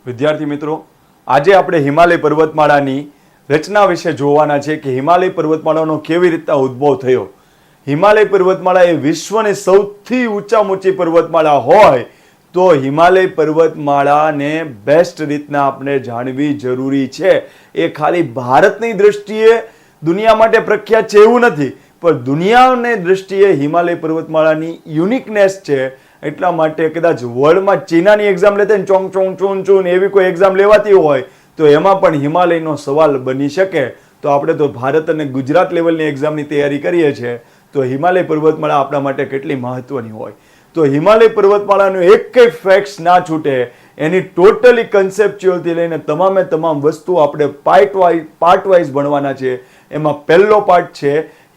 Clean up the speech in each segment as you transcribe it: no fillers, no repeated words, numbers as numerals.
વિદ્યાર્થી મિત્રો, આજે આપણે હિમાલય પર્વતમાળાની રચના વિશે જોવાના છે કે હિમાલય પર્વતમાળાનો કેવી રીતના ઉદ્ભવ થયો. હિમાલય પર્વતમાળા એ વિશ્વની સૌથી ઊંચી પર્વતમાળા હોય તો હિમાલય પર્વતમાળાને બેસ્ટ રીતના આપણે જાણવી જરૂરી છે. એ ખાલી ભારતની દ્રષ્ટિએ દુનિયા માટે પ્રખ્યાત છે એવું નથી, પણ દુનિયાની દ્રષ્ટિએ હિમાલય પર્વતમાળાની યુનિકનેસ છે. એટલા માટે કદાચ વર્લ્ડમાં ચીનાની એક્ઝામ લેતા ને ચોંગ ચોંગ ચૂન ચૂન એવી કોઈ એક્ઝામ લેવાતી હોય તો એમાં પણ હિમાલયનો સવાલ બની શકે. તો આપણે તો ભારત અને ગુજરાત લેવલની એક્ઝામની તૈયારી કરીએ છીએ, તો હિમાલય પર્વતમાળા આપણા માટે કેટલી મહત્વની હોય. તો હિમાલય પર્વતમાળાનું એક કંઈ ફેક્ટ્સ ના છૂટે, એની ટોટલી કન્સેપ્ચ્યુઅલથી લઈને તમામ વસ્તુ આપણે પાર્ટ વાઇઝ ભણવાના છે. એમાં પહેલો પાર્ટ છે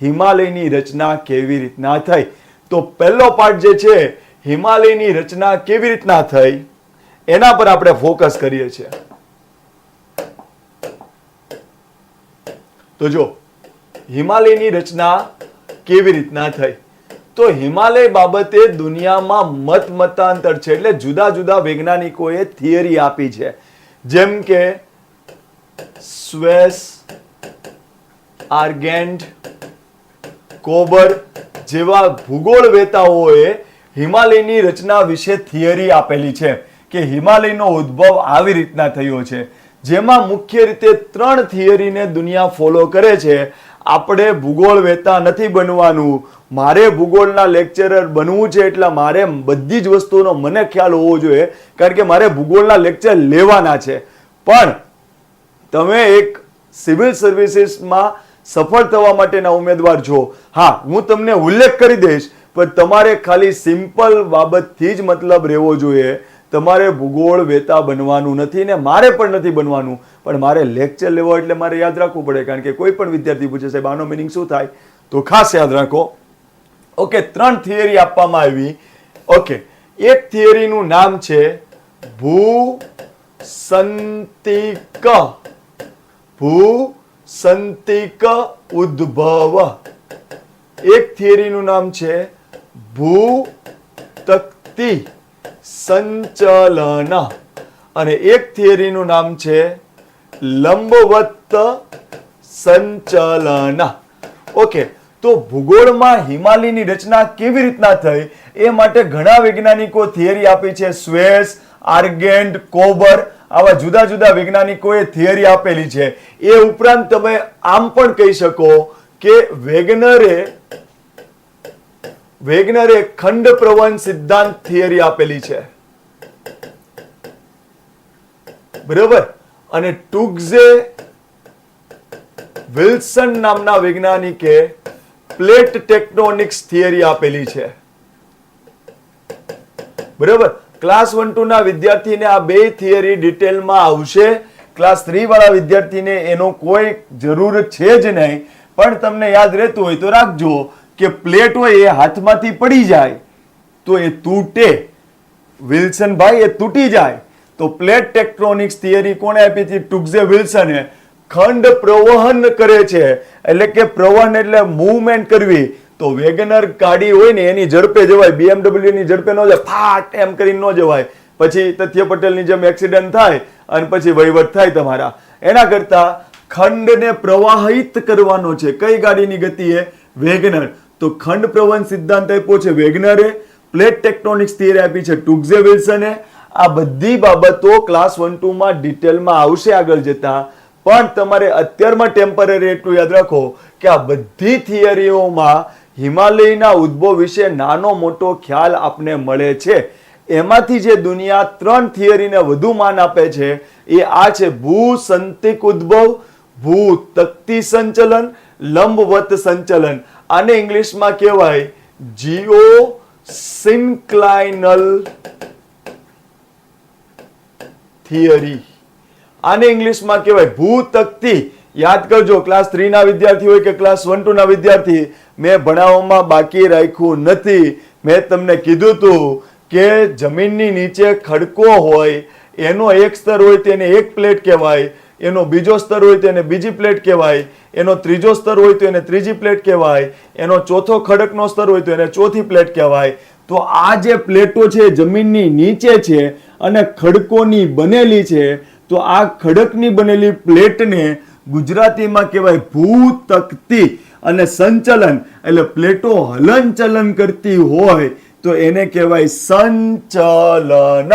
હિમાલયની રચના કેવી રીતના થઈ. તો પહેલો પાર્ટ જે છે હિમાલયની રચના કેવી રીતના થઈ એના પર આપણે ફોકસ કરીએ છીએ. તો જો હિમાલયની રચના કેવી રીતના થઈ, તો હિમાલય બાબતે દુનિયામાં મતાંતર છે. એટલે જુદા જુદા વૈજ્ઞાનિકોએ થિયરી આપી છે. જેમ કે સ્વેસ, આર્ગેન્ડ, કોબર જેવા ભૂગોળવેતાઓએ હિમાલયની રચના વિશે થિયરી આપેલી છે કે હિમાલયનો ઉદ્ભવ આવી રીતના થયો છે. જેમાં મુખ્ય રીતે 3 થિયરીને દુનિયા ફોલો કરે છે. આપણે ભૂગોળ વેતા નથી બનવાનું. મારે ભૂગોળના લેક્ચરર બનવું છે એટલે મારે બધી જ વસ્તુનો મને ખ્યાલ હોવો જોઈએ, કારણ કે મારે ભૂગોળના લેક્ચર લેવાના છે. પણ તમે એક સિવિલ સર્વિસીસમાં સફળ થવા માટેના ઉમેદવાર છો. હા, હું તમને ઉલ્લેખ કરી દઈશ, પણ તમારે ખાલી સિમ્પલ બાબતથી જ મતલબ રહેવો જોઈએ. તમારે ભૂગોળ વેતા બનવાનું નથી ને મારે પણ નથી બનવાનું, પણ મારે લેક્ચર લેવો એટલે મારે યાદ રાખવું પડે. કારણ કે કોઈ પણ વિદ્યાર્થી પૂછે સાહેબ આનો મિનિંગ શું થાય, તો ખાસ યાદ રાખો. ઓકે, 3 થિયરી આપવામાં આવી. ઓકે, એક થિયરીનું નામ છે ભૂસંતિક ઉદ્ભવ. એક થિયરીનું નામ છે ભૂતક્તિ સંચલન અને એક થિયરીનું નામ છે લંબવત સંચલન. ઓકે, તો ભૂગોળમાં હિમાલયની રચના કેવી રીતના થઈ એ માટે ઘણા વૈજ્ઞાનિકો થિયરી આપી છે. સ્વેસ, આર્ગેન્ડ, કોબર આવા જુદા જુદા વૈજ્ઞાનિકોએ થિયરી આપેલી છે. એ ઉપરાંત તમે આમ પણ કહી શકો કે વેગનરે ખંડ પ્રવહન સિદ્ધાંત થિયરી આપેલી છે, બરાબર. અને ટુગ્ઝે વિલ્સન નામના વૈજ્ઞાનિકે પ્લેટ ટેક્ટોનિક્સ થિયરી આપેલી છે, બરાબર. ક્લાસ 1-2 ના વિદ્યાર્થીને આ બે થિયરી ડિટેલમાં આવશે. ક્લાસ 3 વાળા વિદ્યાર્થીને એનો કોઈ જરૂર છે જ નહીં, પણ તમને યાદ રહેતું હોય તો રાખજો કે પ્લેટ હોય એ હાથમાંથી પડી જાય તો એ તૂટે. વિલ્સનભાઈ એ તૂટી જાય. તો પ્લેટ ટેક્ટોનિક્સ થિયરી કોણે આપી હતી? ટુગ્ઝે વિલ્સને. ખંડ પ્રવહન કરે છે, એટલે કે પ્રવહન એટલે મૂવમેન્ટ કરવી. તો વેગનર ગાડી હોય ને એની ઝડપે જવાય, BMW ની ઝડપે ન જવાય, ફાટ એમ કરીને ન જવાય. પછી તથ્ય પટેલની જેમ એક્સિડન્ટ થાય અને પછી વહીવટ થાય તમારા. એના કરતા ખંડને પ્રવાહિત કરવાનો છે. કઈ ગાડીની ગતિએ? વેગનર. તો ખંડ પ્રવહન સિદ્ધાંત આપ્યો છે વેગનરે. પ્લેટ ટેક્ટોનિક્સ થિયરી આપી છે ટુગ્ઝે વિલ્સને. આ બધી બાબતો ક્લાસ 1-2 માં ડિટેલમાં આવશે આગળ જતા, પણ તમારે અત્યારમાં ટેમ્પરરી એટલું યાદ રાખો કે આ બધી થિયરીઓમાં હિમાલયના ઉદ્ભવ વિશે નાનો મોટો ખ્યાલ આપને મળે છે. એમાંથી જે દુનિયા 3 થિયરીને વધુ માન આપે છે એ આ છે ભૂસંતિક ઉદ્ભવ, ભૂતક્તિ સંચલન, લંબવત સંચલન. આને ઇંગ્લિશમાં કહેવાય જીઓસિન્ક્લાઇનલ થિયરી. આને ઇંગ્લિશમાં કહેવાય ભૂતક્તિ. યાદ કરજો, ક્લાસ 3 ના વિદ્યાર્થી હોય કે ક્લાસ 1-2 ના વિદ્યાર્થી, મેં ભણાવવામાં બાકી રાખ્યું નથી. મેં તમને કીધું હતું કે જમીનની નીચે ખડકો હોય, એનો એક સ્તર હોય તેને એક પ્લેટ કહેવાય, એનો બીજો સ્તર હોય તો એને બીજી પ્લેટ કહેવાય, એનો ત્રીજો સ્તર હોય તો એને ત્રીજી પ્લેટ કહેવાય, એનો ચોથો ખડકનો સ્તર હોય તો એને ચોથી પ્લેટ કહેવાય. તો આ જે પ્લેટો છે જમીનની નીચે છે અને ખડકોની બનેલી છે, તો આ ખડકની બનેલી પ્લેટને ગુજરાતીમાં કહેવાય ભૂતકતી. અને સંચલન એટલે પ્લેટો હલનચલન કરતી હોય તો એને કહેવાય સંચલન.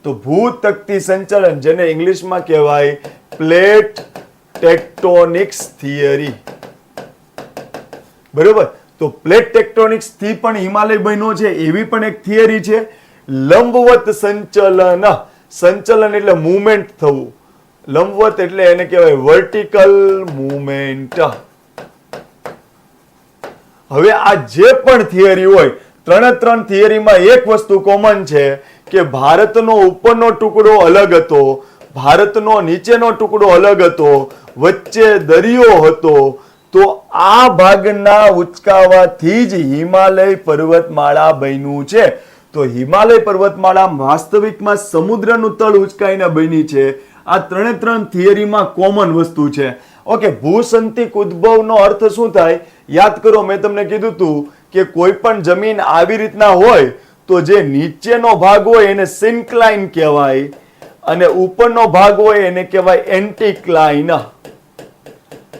તો ભૂતકતી સંચલન, જેને ઇંગ્લિશમાં કહેવાય પ્લેટ ટેક્ટોનિક્સ થિયરી. બરોબર. તો પ્લેટ ટેક્ટોનિક્સ થી પણ હિમાલય બન્યો છે એવી પણ એક થિયરી છે. લંબવત સંચલન, સંચલન એટલે મૂવમેન્ટ થવું, લંબવત એટલે એને કહેવાય વર્ટિકલ મૂવમેન્ટ. હવે આ જે પણ થિયરી હોય, ત્રણ થિયરીમાં એક વસ્તુ કોમન છે કે ભારતનો ઉપરનો ટુકડો અલગ હતો, ભારતનો નીચેનો ટુકડો અલગ હતો, વચ્ચે દરિયો હતો. તો આ ભાગના ઉચકાવાથી જ હિમાલય પર્વતમાળા બન્યું છે. તો હિમાલય પર્વતમાળા વાસ્તવિકમાં સમુદ્રનું તળ ઉચકાઈને બની છે. આ ત્રણ થિયરીમાં કોમન વસ્તુ છે. ઓકે, ભૂસંતિક ઉદ્ભવનો અર્થ શું થાય યાદ કરો. મેં તમને કીધું હતું કે કોઈ પણ જમીન આવી રીતના હોય તો જે નીચેનો ભાગ હોય એને સિન્ક્લાઇન કહેવાય અને ઉપરનો ભાગ હોય એને કહેવાય એન્ટીક્લાઇન.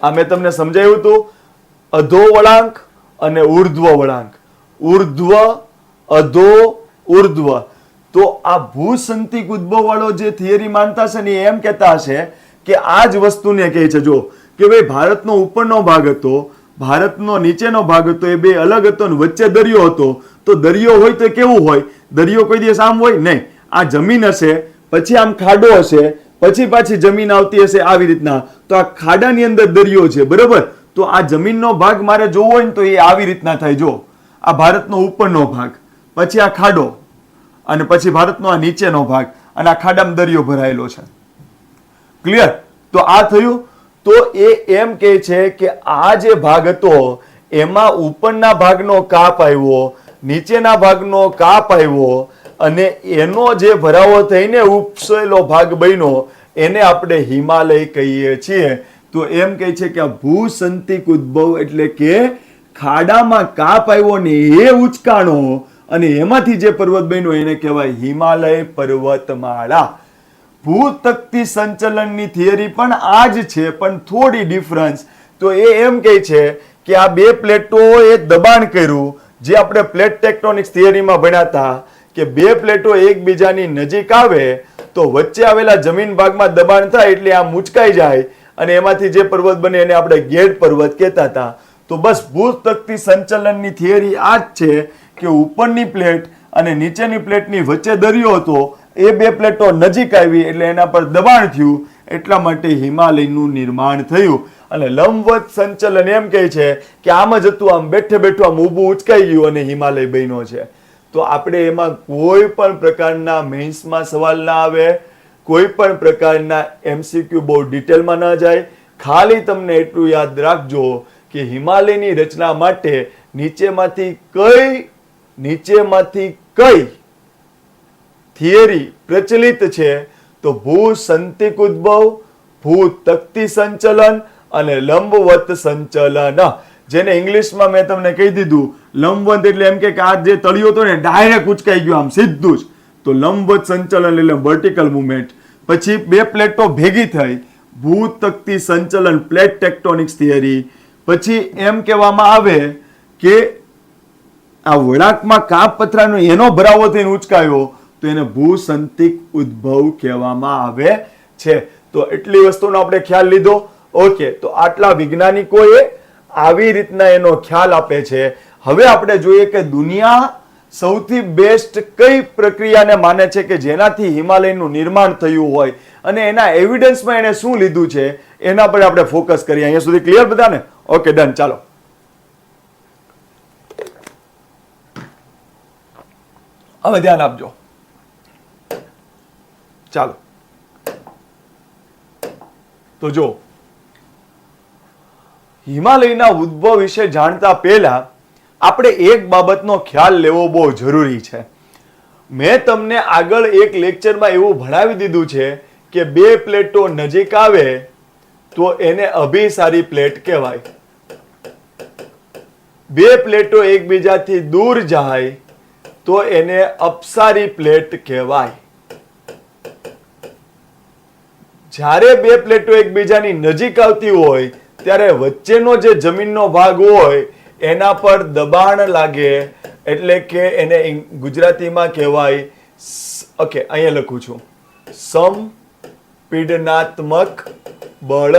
આ મેં તમને સમજાવ્યું હતું. અધો વળાંક અને ઉર્ધ્વ વળાંક, ઉર્ધ્વ, અધો, ઉર્ધ્વ. તો આ ભૂસંતિક ઉદ્ભવ વાળો જે થિયરી માનતા છે ને એમ કહેતા હશે કે આ જ વસ્તુને કહે છે. જો કે ભાઈ ભારતનો ઉપરનો ભાગ હતો, ભારતનો નીચેનો ભાગ હતો, એ બે અલગ હતો ને વચ્ચે દરિયો હતો. તો દરિયો હોય તો કેવું હોય? દરિયો કોઈ દિવસ આમ હોય નહીં. આ જમીન હશે, પછી આમ ખાડો હશે, પછી પાછી જમીન આવતી હશે આવી રીતના. તો આ ખાડાની અંદર દરિયો છે, બરોબર. તો આ જમીનનો ભાગ મારે જોવો હોય ને તો એ આવી રીતના થાય. જો આ ભારતનો ઉપરનો ભાગ, પછી આ ખાડો, અને પછી ભારતનો આ નીચેનો ભાગ, અને આ ખાડામાં દરિયો ભરાયેલો છે. ક્લિયર? તો આ થયું. તો એ એમ કહે છે કે આ જે ભાગ હતો એમાં ઉપરના ભાગનો કાપ આવ્યો, નીચેના ભાગનો કાપ આવ્યો, અને એનો જે ભરાવો થઈને ઉપસેલો ભાગ બન્યો એને આપણે હિમાલય કહીએ છીએ. તો એમ કહે છે કે આ ભૂસંતિક ઉદ્ભવ એટલે કે ખાડામાં કાપ આવ્યો ને એ ઉચકાણો અને એમાંથી જે પર્વત બન્યો એને કહેવાય હિમાલય પર્વતમાળા. ભૂતકતી સંચલનની થિયરી પણ આ જ છે, પણ થોડી ડિફરન્સ. તો એ એમ કહે છે કે આ બે પ્લેટોએ દબાણ કર્યું, જે આપણે પ્લેટ ટેક્ટોનિક્સ થિયરીમાં ભણ્યા હતા કે બે પ્લેટો એકબીજાની નજીક આવે તો વચ્ચે આવેલા જમીન ભાગમાં દબાણ થાય એટલે આ મુચકાઈ જાય અને એમાંથી જે પર્વત બને એને આપણે ગેડ પર્વત કહેતા હતા. તો બસ ભૂતકતી સંચલનની થિયરી આ જ છે કે ઉપરની પ્લેટ અને નીચેની પ્લેટની વચ્ચે દરિયો હતો, એ બે પ્લેટો નજીક આવી એટલે એના પર દબાણ થયું, એટલા માટે હિમાલયનું નિર્માણ થયું. અને લંબવત સંચલન એમ કહે છે કે આમ જ હતું, આમ બેઠે બેઠું આમ ઊભું ઉચકાઈ ગયું અને હિમાલય બન્યો છે. તો આપણે એમાં કોઈ પણ પ્રકારના મેન્સમાં સવાલ ના આવે, કોઈ પણ પ્રકારના એમસીક્યુ બહુ ડિટેલમાં ન જાય. ખાલી તમને એટલું યાદ રાખજો કે હિમાલયની રચના માટે નીચેમાંથી કઈ થિયરી પ્રચલિત છે? તો ભૂસંતિક ઉદ્ભવ, ભૂતકતી સંચલન અને લંબવત સંચલન. જેને ઇંગ્લિશમાં મેં તમને કહી દીધું, લંબવત એટલે એમ કે આ જે તળિયો હતો ને ડાયરેક્ટ ઉચકાઈ ગયો આમ સીધું જ. તો લંબવત સંચલન એટલે વર્ટિકલ મુવમેન્ટ. પછી બે પ્લેટો ભેગી થઈ, ભૂતકતી સંચલન, પ્લેટ ટેક્ટોનિક્સ થિયરી. પછી એમ કહેવામાં આવે કે આ વળાંકમાં કાપ પથરાનો એનો ભરાવો થઈને ઉચકાયો તો એને ભૂસંતિક ઉદ્ભવ કહેવામાં આવે છે. તો એટલી વસ્તુનો આપણે ખ્યાલ લીધો. ઓકે, તો આટલા વૈજ્ઞાનિકોએ આવી રીતના એનો ખ્યાલ આપે છે. હવે આપણે જોઈએ કે દુનિયા સૌથી બેસ્ટ કઈ પ્રક્રિયાને માને છે કે જેનાથી હિમાલયનું નિર્માણ થયું હોય અને એના એવિડન્સમાં એને શું લીધું છે એના પર આપણે ફોકસ કરીએ. અહીંયા સુધી ક્લિયર બધાને? Okay, done. ચાલો હવે ધ્યાન આપજો. ચાલો તો જો હિમાલયના ઉદ્ભવ વિશે જાણતા પહેલા આપણે એક બાબતનો ખ્યાલ લેવો બહુ જરૂરી છે. મેં તમને આગળ એક લેક્ચરમાં એવું ભણાવી દીધું છે કે બે પ્લેટો નજીક આવે તો એને અભિસારી પ્લેટ કહેવાય. બે પ્લેટો એકબીજાથી દૂર જાય તો એને અપસારી પ્લેટ કહેવાય. જ્યારે બે પ્લેટો એકબીજાની નજીક આવતી હોય ત્યારે વચ્ચેનો જે જમીનનો ભાગ હોય એના પર દબાણ લાગે, એટલે કે એને ગુજરાતીમાં કહેવાય, ઓકે અહીંયા લખું છું, સમપીડનાત્મક બળ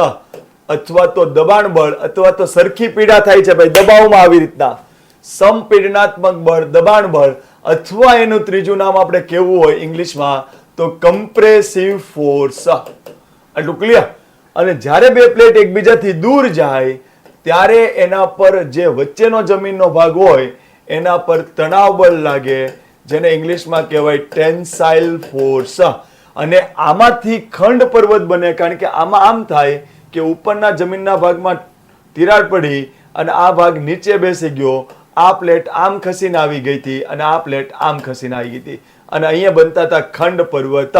અથવા તો દબાણ બળ, અથવા તો સરખી પીડા થાય છે ભાઈ દબાવમાં આવી રીતના, સમપીડનાત્મક બળ, દબાણ બળ, અથવા એનું ત્રીજું નામ આપણે કેવું હોય ઇંગ્લિશમાં તો કમ્પ્રેસિવ ફોર્સ. આટલું ક્લિયર? અને જ્યારે બે પ્લેટ એકબીજાથી દૂર જાય ત્યારે એના પર જે વચ્ચેનો જમીનનો ભાગ હોય એના પર તણાવ બળ લાગે, જેને ઇંગ્લિશમાં કહેવાય ટેન્સાઇલ ફોર્સ. અને આમાંથી ખંડ પર્વત બને, કારણ કે આમાં આમ થાય કે ઉપરના જમીનના ભાગમાં તિરાડ પડી અને આ ભાગ નીચે બેસી ગયો, આ પ્લેટ આમ ખસીને આવી ગઈ હતી અને આ પ્લેટ આમ ખસીને આવી ગઈ હતી, અને અહીંયા બનતા હતા ખંડ પર્વત.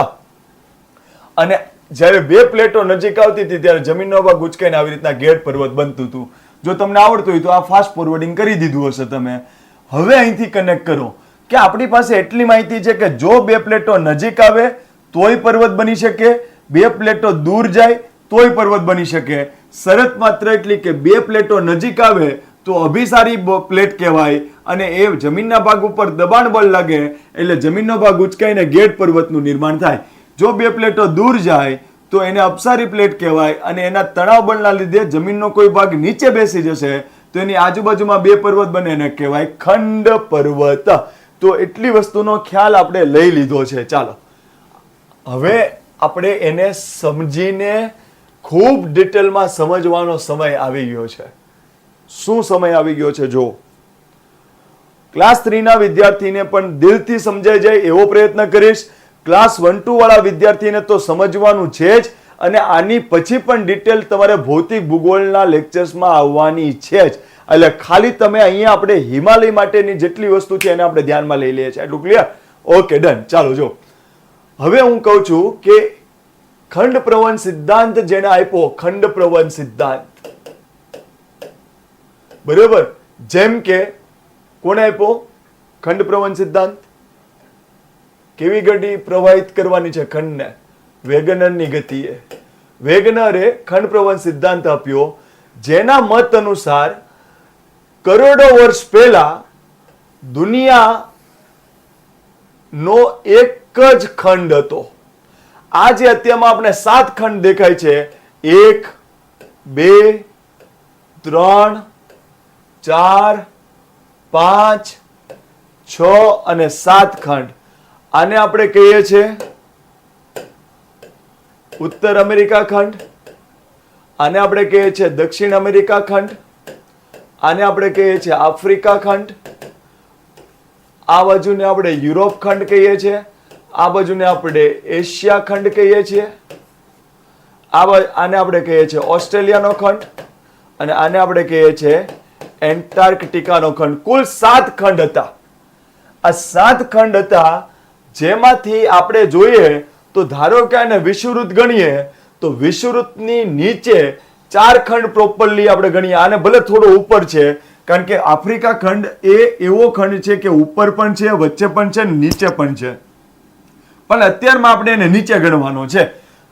અને જ્યારે બે પ્લેટો નજીક આવતી હતી ત્યારે જમીનનો ભાગ ઉચકાઈને આવી રીતના ગેટ પર્વત બનતું હતું. જો તમને આવડતું હોય તો આ ફાસ્ટ ફોરવર્ડિંગ કરી દીધું હશે તમે. હવે અહીંથી કનેક્ટ કરો કે આપણી પાસે એટલી માહિતી છે કે જો બે પ્લેટો નજીક આવે તોય પર્વત બની શકે, બે પ્લેટો દૂર જાય તોય પર્વત બની શકે. શરત માત્ર એટલી કે બે પ્લેટો નજીક આવે તો અભિસારી પ્લેટ કહેવાય અને એ જમીનના ભાગ ઉપર દબાણ બળ લાગે એટલે જમીનનો ભાગ ઉચકાઈને ગેટ પર્વતનું નિર્માણ થાય. જો બે પ્લેટો દૂર જાય તો એને અપસારી પ્લેટ કહેવાય અને એના તણાવ બળના લીધે જમીનનો કોઈ ભાગ નીચે બેસી જશે તો એની આજુબાજુમાં બે પર્વત બને એને કહેવાય ખંડ પર્વત. તો એટલી વસ્તુનો ખ્યાલ આપણે લઈ લીધો છે. ચાલો હવે આપણે એને સમજીને ખૂબ ડિટેલમાં સમજવાનો સમય આવી ગયો છે. શું સમય આવી ગયો છે? જો ક્લાસ 3 ના વિદ્યાર્થીને પણ દિલથી સમજાઈ જાય એવો પ્રયત્ન કરીશ. ક્લાસ 1-2 વાળા વિદ્યાર્થીને તો સમજવાનું છે જ, અને આની પછી પણ ડિટેલ તમારે ભૌતિક ભૂગોળના લેક્ચર્સમાં આવવાની છે જ. એટલે ખાલી તમે અહીંયા આપણે હિમાલય માટેની જેટલી વસ્તુ છે એને આપણે ધ્યાનમાં લઈ લઈએ છીએ. એટલું ક્લિયર? Okay done. ચાલો જો હવે હું કહું છું કે ખંડ પ્રવણ સિદ્ધાંત જેને આપ્યો, ખંડ પ્રવણ સિદ્ધાંત, બરાબર, જેમ કે કોને આપ્યો ખંડ પ્રવણ સિદ્ધાંત? કેવી ગતિ પ્રવાહિત કરવાની છે ખંડને? વેગનરની ગતિએ. વેગનરે ખંડ પ્રવણ સિદ્ધાંત આપ્યો, જેના મત અનુસાર કરોડો વર્ષ પહેલા દુનિયાનો એક જ ખંડ હતો. આ જે અત્યારમાં આપણે 7 ખંડ દેખાય છે, 1, 2, 3, 4, 5, 6 અને 7 ખંડ. આને આપણે કહીએ છીએ ઉત્તર અમેરિકા ખંડ, આને આપણે કહીએ છીએ દક્ષિણ અમેરિકા ખંડ, આને આપણે કહીએ છીએ આફ્રિકા ખંડ, આ બાજુને આપણે યુરોપ ખંડ કહીએ છીએ, આ બાજુને આપણે એશિયા ખંડ કહીએ છીએ, આને આપણે કહીએ છીએ ઓસ્ટ્રેલિયાનો ખંડ, અને આને આપણે કહીએ છીએ એન્ટાર્કટિકાનો ખંડ. કુલ 7 ખંડ હતા. આ 7 ખંડ હતા, જેમાંથી આપણે જોઈએ તો ધારો કે આને વિષુવવૃત્ત ગણીએ તો વિષુવવૃત્તની નીચે 4 ખંડ પ્રોપરલી આપણે ગણીએ. આને ભલે થોડો ઉપર છે, કારણ કે આફ્રિકા ખંડ એ એવો ખંડ છે કે ઉપર પણ છે, વચ્ચે પણ છે, નીચે પણ છે, પણ અત્યારમાં આપણે એને નીચે ગણવાનો છે.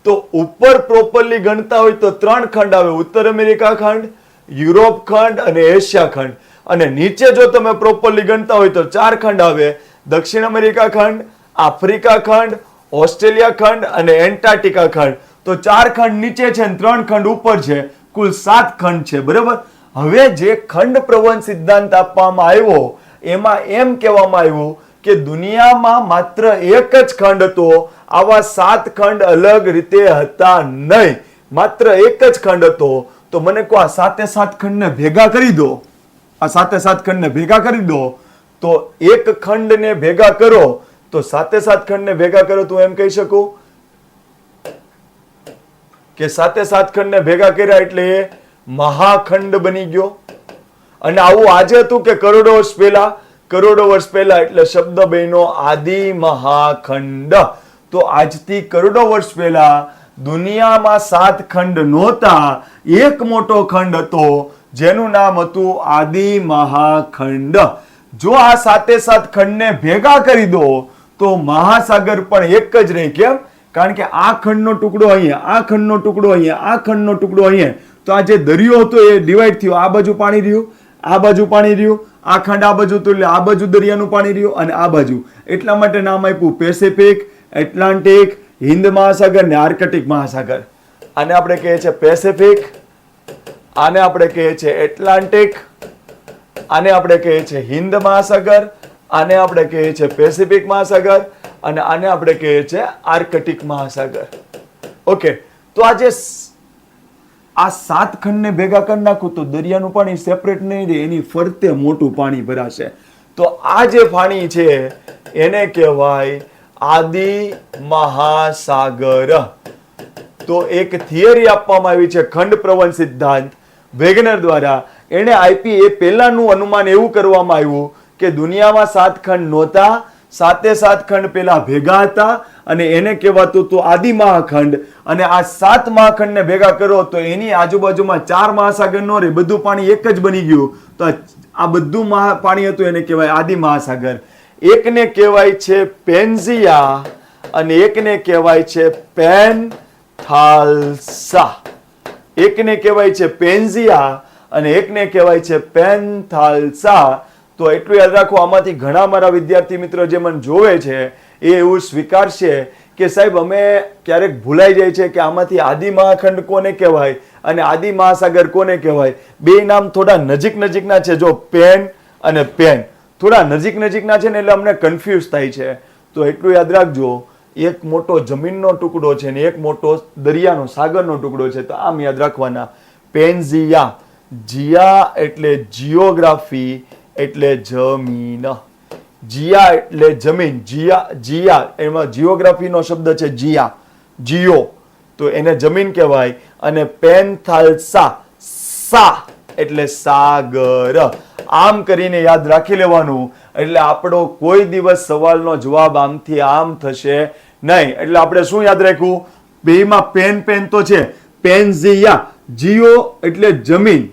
તો ઉપર પ્રોપરલી ગણતા હોય તો 3 ખંડ આવે, ઉત્તર અમેરિકા ખંડ, યુરોપ ખંડ અને એશિયા ખંડ. અને નીચે જો તમે પ્રોપરલી ગણતા હોય તો 4 ખંડ આવે, દક્ષિણ અમેરિકા ખંડ, આફ્રિકા ખંડ, ઓસ્ટ્રેલિયા ખંડ અને એન્ટાર્કટિકા ખંડ. તો 4 ખંડ નીચે છે અને 3 ખંડ ઉપર છે, કુલ 7 ખંડ છે. બરાબર. હવે જે ખંડ પ્રવણ સિદ્ધાંત આપવામાં આવ્યો એમાં એમ કહેવામાં આવ્યું કે દુનિયામાં માત્ર એક જ ખંડ હતો, આવા 7 ખંડ અલગ રીતે હતા નહીં, માત્ર એક જ ખંડ હતો. તો મને કહો આ 7 ખંડને ભેગા કરી દો, આ 7 ખંડને ભેગા કરી દો, તો એક ખંડને ભેગા કરો તો 7 ખંડને ભેગા કરો તો એમ કહી શકું કે 7 ખંડને ભેગા કર્યા એટલે એ મહાખંડ બની ગયો. અને આવું આજે હતું કે કરોડો વર્ષ પહેલા? કરોડો વર્ષ પહેલા એટલે શબ્દ બન્યો આદિ મહાખંડ. તો આજથી કરોડો વર્ષ પહેલા દુનિયામાં 7 ખંડ નહોતા, એક મોટો ખંડ હતો જેનું નામ હતું આદિ મહાખંડ. જો આ સાતે સાત ખંડને ભેગા કરી દો તો મહાસાગર પણ એક જ રહે. કેમ? કારણ કે આ ખંડનો ટુકડો અહીંયા, આ ખંડનો ટુકડો અહીંયા, આ ખંડનો ટુકડો અહીંયા, તો આ જે દરિયો હતો એ ડિવાઈડ થયો. આ બાજુ પાણી રહ્યું, આ બાજુ પાણી રહ્યું, આ ખંડ આ બાજુ તો એટલે આ બાજુ દરિયાનું પાણી રહ્યું અને આ બાજુ. એટલા માટે નામ આપ્યું પેસિફિક, એટલાન્ટિક, હિન્દ મહાસાગર ને આર્કટિક મહાસાગર. આને આપણે કહીએ છીએ પેસિફિક, આને આપણે કહીએ છીએ એટલાન્ટિક, આને આપણે કહીએ છીએ હિન્દ મહાસાગર, આને આપણે કહીએ છીએ પેસિફિક મહાસાગર અને આને આપણે કહીએ છીએ આર્કટિક મહાસાગર. ઓકે, તો આ જે આ સાત ખંડને ભેગા કરી નાખું તો દરિયાનું પાણી સેપરેટ નહીં રહે, એની ફરતે મોટું પાણી ભરાશે. તો આ જે પાણી છે એને કહેવાય આદિ મહાસાગર. તો એક થિયરી આપવામાં આવી છે ખંડ પ્રવણ સિદ્ધાંત વેગનર દ્વારા. એને આપી એ પહેલાનું અનુમાન એવું કરવામાં આવ્યું કે દુનિયામાં સાત ખંડ નહોતા, સાતે સાત ખંડ પેલા ભેગા હતા અને એને કહેવાતું હતું આદિ મહાખંડ. અને આ સાત મહાખંડને ભેગા કરો તો એની આજુબાજુમાં ચાર મહાસાગર નો રહે, બધું પાણી એક જ બની ગયું. તો આ બધું પાણી હતું એને કહેવાય આદિ મહાસાગર. એકને કહેવાય છે પેન્ઝિયા અને એકને કહેવાય છે પેન્થાલ્સા. એકને કહેવાય છે પેન્ઝિયા અને એકને કહેવાય છે પેન્થાલ્સા. તો એટલું યાદ રાખો. આમાંથી ઘણા મારા વિદ્યાર્થી મિત્રો જે મને જોવે છે એ એવું સ્વીકારશે કે સાહેબ અમે ક્યારેક ભૂલાઈ જાય છે કે આમાંથી આદિ મહાખંડ કોને કહેવાય અને આદિ મહાસાગર કોને કહેવાય. બે નામ થોડા નજીક નજીકના છે. જો પેન અને પેન થોડા નજીક નજીકના છે ને એટલે અમને કન્ફ્યુઝ થાય છે. તો એટલું યાદ રાખજો, એક મોટો જમીનનો ટુકડો છે ને એક મોટો દરિયાનો સાગરનો ટુકડો છે. તો આમ યાદ રાખવાના. પેન્ઝિયા, જિયા એટલે જીઓગ્રાફી એટલે જમીન, જિયા એટલે જમીન, જિયા એમાં જીઓગ્રાફીનો શબ્દ છે જિયા, જીઓ, તો એને જમીન કહેવાય. અને પેન્થાલ્સા, સા એટલે સાગર. આમ કરીને યાદ રાખી લેવાનું. એટલે આપણો કોઈ દિવસ સવાલનો જવાબ આમથી આમ થશે નહીં. એટલે આપણે શું યાદ રાખ્યું? બેમાં પેન પેન તો છે. પેન્ઝિયા, જીઓ એટલે જમીન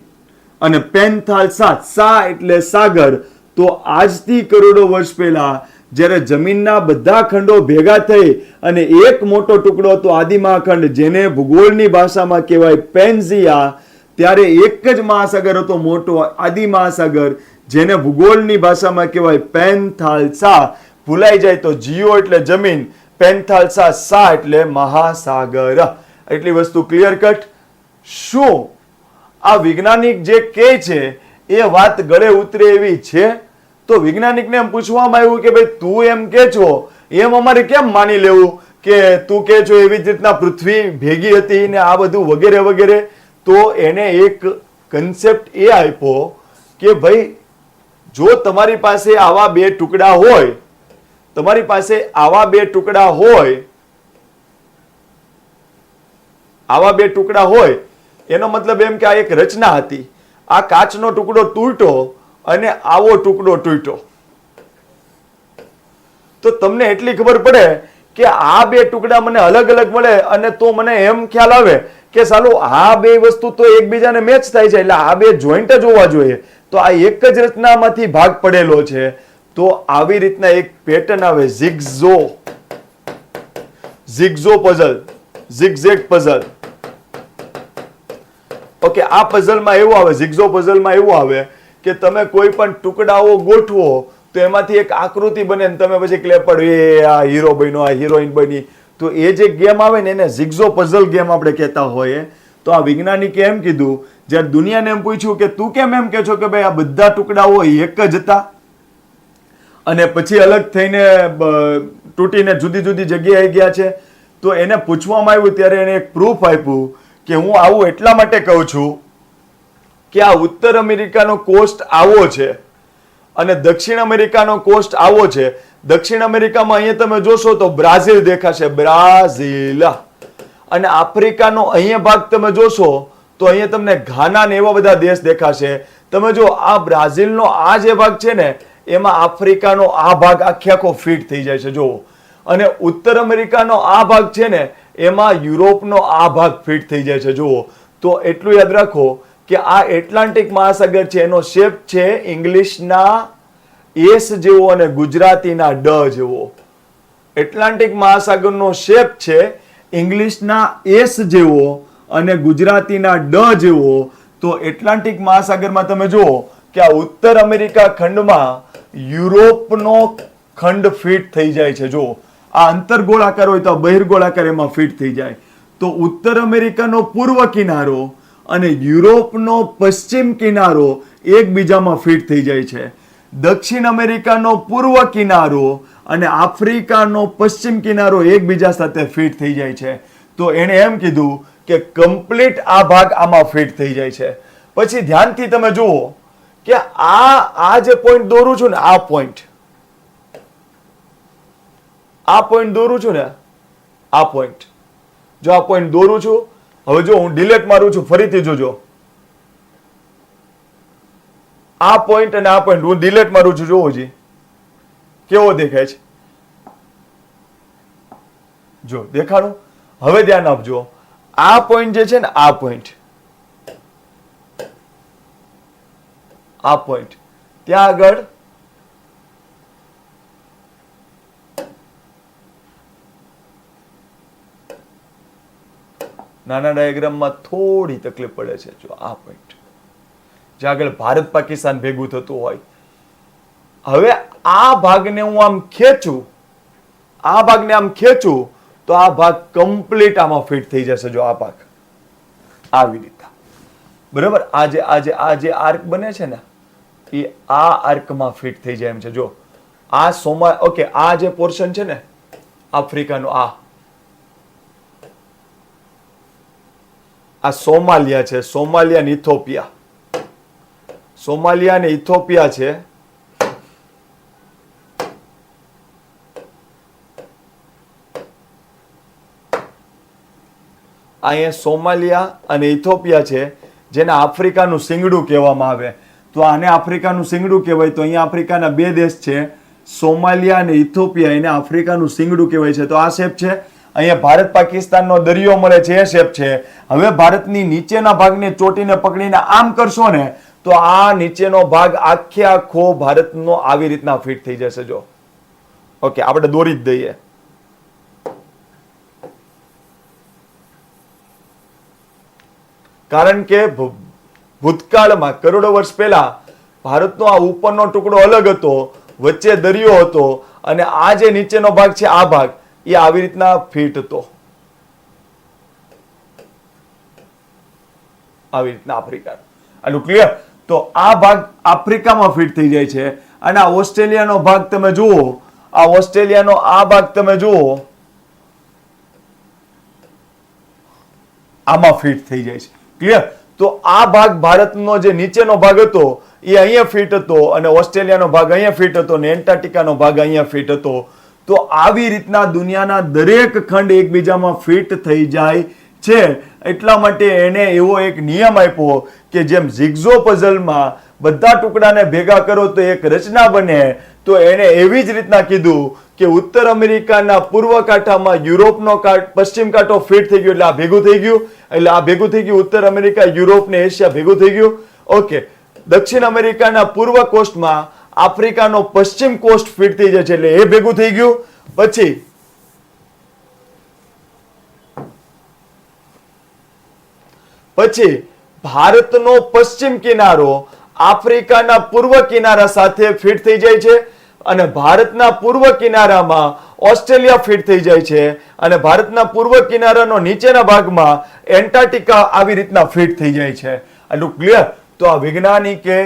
અને પેન્થાલ્સા, સા એટલે સાગર. તો આજથી કરોડો વર્ષ પહેલા જ્યારે જમીનના બધા ખંડો ભેગા થઈ અને એક મોટો ટુકડો હતો આદિ મહાખંડ, જેને ભૂગોળની ભાષામાં કહેવાય પેન્ઝિયા, ત્યારે એક જ મહાસાગર હતો મોટો આદિ મહાસાગર, જેને ભૂગોળની ભાષામાં કહેવાય પેન્થાલ્સા. ભૂલાઈ જાય તો જીઓ એટલે જમીન, પેન્થાલ્સા સા એટલે મહાસાગર. એટલી વસ્તુ ક્લિયર કટ. શું આ વૈજ્ઞાનિક જે કહે છે એ વાત ગળે ઉતરે એવી છે? તો વૈજ્ઞાનિકને એમ પૂછવામાં આવ્યું કે ભાઈ તું એમ કે છો એમ અમારે કેમ માની લેવું કે તું કે છો એવી જ રીતના પૃથ્વી ભેગી હતી ને આ બધું વગેરે વગેરે. તો એને એક કન્સેપ્ટ એ આપ્યો કે ભાઈ જો તમારી પાસે આવા બે ટુકડા હોય, તમારી પાસે આવા બે ટુકડા હોય, આવા બે ટુકડા હોય, એનો મતલબ એમ કે આ એક રચના હતી. આ કાચનો ટુકડો તૂટ્યો અને આવો ટુકડો તૂટ્યો. તો તમને એટલી ખબર પડે કે આ બે ટુકડા મને અલગ અલગ મળે અને તો મને એમ ખ્યાલ આવે કે સાલું આ બે વસ્તુ તો એકબીજાને મેચ થાય છે, એટલે આ બે જોઈન્ટ જ હોવા જોઈએ. તો આ એક જ રચનામાંથી ભાગ પડેલો છે. તો આવી રીતના એક પેટર્ન આવે ઝિગઝો, ઝિગઝો પઝલ, ઝિગઝેગ પઝલ. ઓકે, આ પઝલમાં એવું આવે, ઝિગઝો પઝલમાં એવું આવે કે તમે કોઈ પણ ટુકડાઓ ગોઠવો તો એમાંથી એક આકૃતિ બને ને તમે પછી ક્લેપ પડો એ આ હીરો બન્યો, આ હિરોઈન બની. તો એ જે ગેમ આવે ને એને ઝિગઝો પઝલ ગેમ આપણે કહેતા હોઈએ. તો આ વૈજ્ઞાનિકે એમ કીધું, જ્યારે દુનિયાને એમ પૂછ્યું કે તું કેમ એમ કે છો કે ભાઈ આ બધા ટુકડાઓ એક જ હતા અને પછી અલગ થઈને તૂટીને જુદી જુદી જગ્યાએ ગયા છે? તો એને પૂછવામાં આવ્યું ત્યારે એને એક પ્રૂફ આપ્યું કે હું આવું એટલા માટે કહું છું કે આ ઉત્તર અમેરિકાનો કોસ્ટ આવો છે અને દક્ષિણ અમેરિકાનો કોસ્ટ આવો છે. દક્ષિણ અમેરિકામાં અહીંયા તમે જોશો તો બ્રાઝિલ દેખાશે, બ્રાઝિલ. અને આફ્રિકાનો અહીંયા ભાગ તમે જોશો તો અહીંયા તમને ઘાના ને એવા બધા દેશ દેખાશે. તમે જો આ બ્રાઝિલનો આ જે ભાગ છે ને એમાં આફ્રિકાનો આ ભાગ આખે આખો ફિટ થઈ જાય છે જુઓ. અને ઉત્તર અમેરિકાનો આ ભાગ છે ને એમાં યુરોપનો આ ભાગ ફિટ થઈ જાય છે જુઓ. તો એટલું યાદ રાખો કે આ એટલાન્ટિક મહાસાગર છે એનો શેપ છે ઇંગ્લિશના એસ જેવો અને ગુજરાતીના ડ જેવો. એટલાન્ટિક મહાસાગરનો શેપ છે ઇંગ્લિશના એસ જેવો અને ગુજરાતીના ડ જેવો. તો એટલાન્ટિક મહાસાગરમાં તમે જુઓ કે આ ઉત્તર અમેરિકા ખંડમાં યુરોપનો ખંડ ફિટ થઈ જાય છે. જો આ અંતરગોળાકાર હોય તો આ બહિર્ગોળાકાર એમાં ફિટ થઈ જાય. તો ઉત્તર અમેરિકાનો પૂર્વ કિનારો અને યુરોપનો પશ્ચિમ કિનારો એકબીજામાં ફિટ થઈ જાય છે. દક્ષિણ અમેરિકાનો પૂર્વ કિનારો અને આફ્રિકાનો પશ્ચિમ કિનારો એકબીજા સાથે ફિટ થઈ જાય છે. તો એણે એમ કીધું કે કમ્પ્લીટ આ ભાગ આમાં ફિટ થઈ જાય છે. પછી ધ્યાનથી તમે જુઓ કે આ જે પોઈન્ટ દોરું છું ને, આ પોઈન્ટ દોરું છું ને, આ પોઈન્ટ, જો આ પોઈન્ટ દોરું છું, હવે જો હું ડિલેટ મારું છું, ફરીથી જોજો આ પોઈન્ટ અને આ પોઈન્ટ હું ડિલેટ મારું છું, જોવો જી કેવો દેખાય છે. જો દેખાડું, હવે ધ્યાન આપજો. આ પોઈન્ટ જે છે ને, આ પોઈન્ટ, આ પોઈન્ટ ત્યાં આગળ નાના ડાયાગ્રામમાં થોડી તકલીફ પડે છે. જો આ પોઈન્ટ જ્યાં આગળ ભારત પાકિસ્તાન ભેગું થતું હોય, હવે આ ભાગને હું આમ ખેંચું, આ ભાગને આમ ખેંચું તો આ ભાગ કમ્પ્લીટ આમાં ફિટ થઈ જશે. જો આ ભાગ આવી રીતે, બરાબર, આ જે આર્ક બને છે ને એ આ આર્કમાં ફિટ થઈ જાય એમ છે. જો આ ઓકે, આ જે પોર્શન છે ને આફ્રિકાનો, આ સોમાલિયા છે, સોમાલિયા અને ઇથોપિયા, સોમાલિયા અને ઇથોપિયા છે. અહીંયા સોમાલિયા અને ઇથોપિયા છે, જેને આફ્રિકાનું સિંગડું કહેવામાં આવે. તો આને આફ્રિકાનું સિંગડું કહેવાય. તો અહીંયા આફ્રિકાના બે દેશ છે, સોમાલિયા અને ઇથોપિયા, એને આફ્રિકાનું સિંગડું કહેવાય છે. તો આ શેપ છે. અહીંયા ભારત પાકિસ્તાનનો દરિયો મળે છે, એ શેપ છે. હવે ભારતની નીચેના ભાગને ચોટીને પકડીને આમ કરશો ને તો આ નીચેનો ભાગ આખે આખો ભારતનો આવી રીતના ફિટ થઈ જશે. જો ઓકે, આપણે દોરી જ દઈએ. કારણ કે ભૂતકાળમાં કરોડો વર્ષ પહેલા ભારતનો આ ઉપરનો ટુકડો અલગ હતો, વચ્ચે દરિયો હતો, અને આ જે નીચેનો ભાગ છે, આ ભાગ એ આવી રીતના ફિટ હતો, આવી રીતના આફ્રિકા. આનું ક્લિયર? તો આ ભાગ આફ્રિકામાં ફિટ થઈ જાય છે. અને આ ઓસ્ટ્રેલિયાનો ભાગ તમે જુઓ, આ ઓસ્ટ્રેલિયાનો આ ભાગ તમે જુઓ, આમાં ફિટ થઈ જાય છે. ક્લિયર? તો આ ભાગ ભારતનો જે નીચેનો ભાગ હતો એ અહીંયા ફિટ હતો, અને ઓસ્ટ્રેલિયાનો ભાગ અહીંયા ફિટ હતો, અને એન્ટાર્ક્ટિકાનો ભાગ અહીંયા ફિટ હતો. તો આવી રીતના દુનિયાના દરેક ખંડ એકબીજામાં ફિટ થઈ જાય છે. એટલા માટે એને એવો એક નિયમ આપ્યો કે જેમ જિગ્ઝો પઝલમાં બધા ટુકડાને ભેગા કરો તો એક રચના બને, તો એને એવી જ રીતના કીધું કે ઉત્તર અમેરિકાના પૂર્વ કાંઠામાં યુરોપનો પશ્ચિમ કાંઠો ફિટ થઈ ગયો, એટલે આ ભેગું થઈ ગયું, એટલે આ ભેગું થઈ ગયું. ઉત્તર અમેરિકા, યુરોપ ને એશિયા ભેગું થઈ ગયું. ઓકે, દક્ષિણ અમેરિકાના પૂર્વ કોસ્ટમાં આફ્રિકાનો પશ્ચિમ કોસ્ટ ફિટ થઈ જાય છે, એટલે એ ભેગું થઈ ગયું. પછી ભારતનો પશ્ચિમ કિનારો આફ્રિકાના પૂર્વ કિનારા સાથે ફિટ થઈ જાય છે, અને ભારતના પૂર્વ કિનારામાં ઓસ્ટ્રેલિયા ફિટ થઈ જાય છે, અને ભારતના પૂર્વ કિનારાનો નીચેના ભાગમાં એન્ટાર્ક્ટિકા આવી રીતના ફિટ થઈ જાય છે. આટલું ક્લિયર? તો આ વૈજ્ઞાનિકે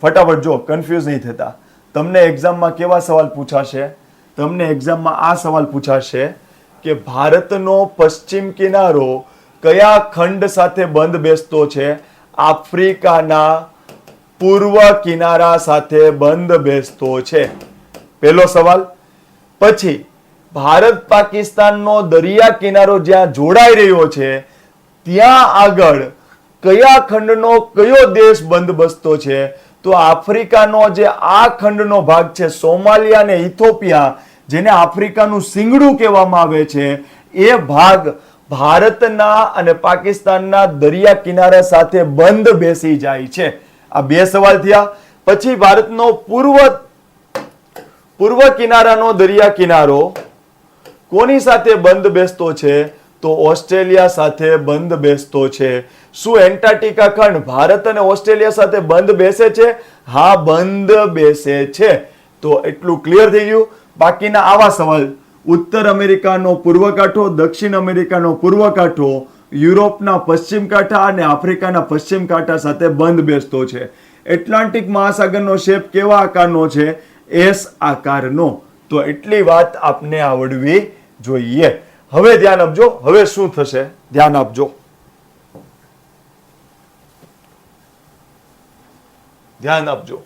ફટાફટ જો, કન્ફ્યુઝ નહીં થતા. તમને એક્ઝામમાં કેવા સવાલ પૂછાશે? તમને એક્ઝામમાં આ સવાલ પૂછાશે કે ભારતનો પશ્ચિમ કિનારો કયા ખંડ સાથે બંધ બેસતો છે? આફ્રિકાના પૂર્વ કિનારા સાથે બંધ બેસતો છે, પહેલો સવાલ. પછી ભારત પાકિસ્તાનનો દરિયા કિનારો જ્યાં જોડાઈ રહ્યો છે ત્યાં આગળ કયા ખંડનો કયો દેશ બંધ બેસતો છે? તો આફ્રિકાનો જે આ ખંડનો ભાગ છે, સોમાલિયા અને ઇથોપિયા, જેને આફ્રિકાનું સિંગડું કહેવામાં આવે છે, એ ભાગ ભારતના અને પાકિસ્તાનના દરિયા કિનારા સાથે બંધ બેસી જાય છે. આ બે સવાલ થયા. પછી ભારતનો પૂર્વ પૂર્વ કિનારાનો દરિયા કિનારો કોની સાથે બંધ બેસતો છે? તો ઓસ્ટ્રેલિયા સાથે બંધ બેસતો છે. શું એન્ટાર્કટિકા ખંડ ભારત અને ઓસ્ટ્રેલિયા સાથે બંધ બેસે છે? હા, બંધ બેસે છે. તો એટલું ક્લિયર થઈ ગયું. બાકીના આવા સવાલ, ઉત્તર અમેરિકાનો પૂર્વ કાંઠો, દક્ષિણ અમેરિકાનો પૂર્વ કાંઠો, યુરોપના પશ્ચિમ કાંઠા અને આફ્રિકાના પશ્ચિમ કાંઠા સાથે બંધ બેસતો છે. એટલાન્ટિક મહાસાગરનો શેપ કેવા આકારનો છે? એસ આકારનો. તો એટલી વાત આપને આવડવી જોઈએ. હવે ધ્યાન આપજો, હવે શું થશે ધ્યાન આપજો. ધ્યાન આપજો.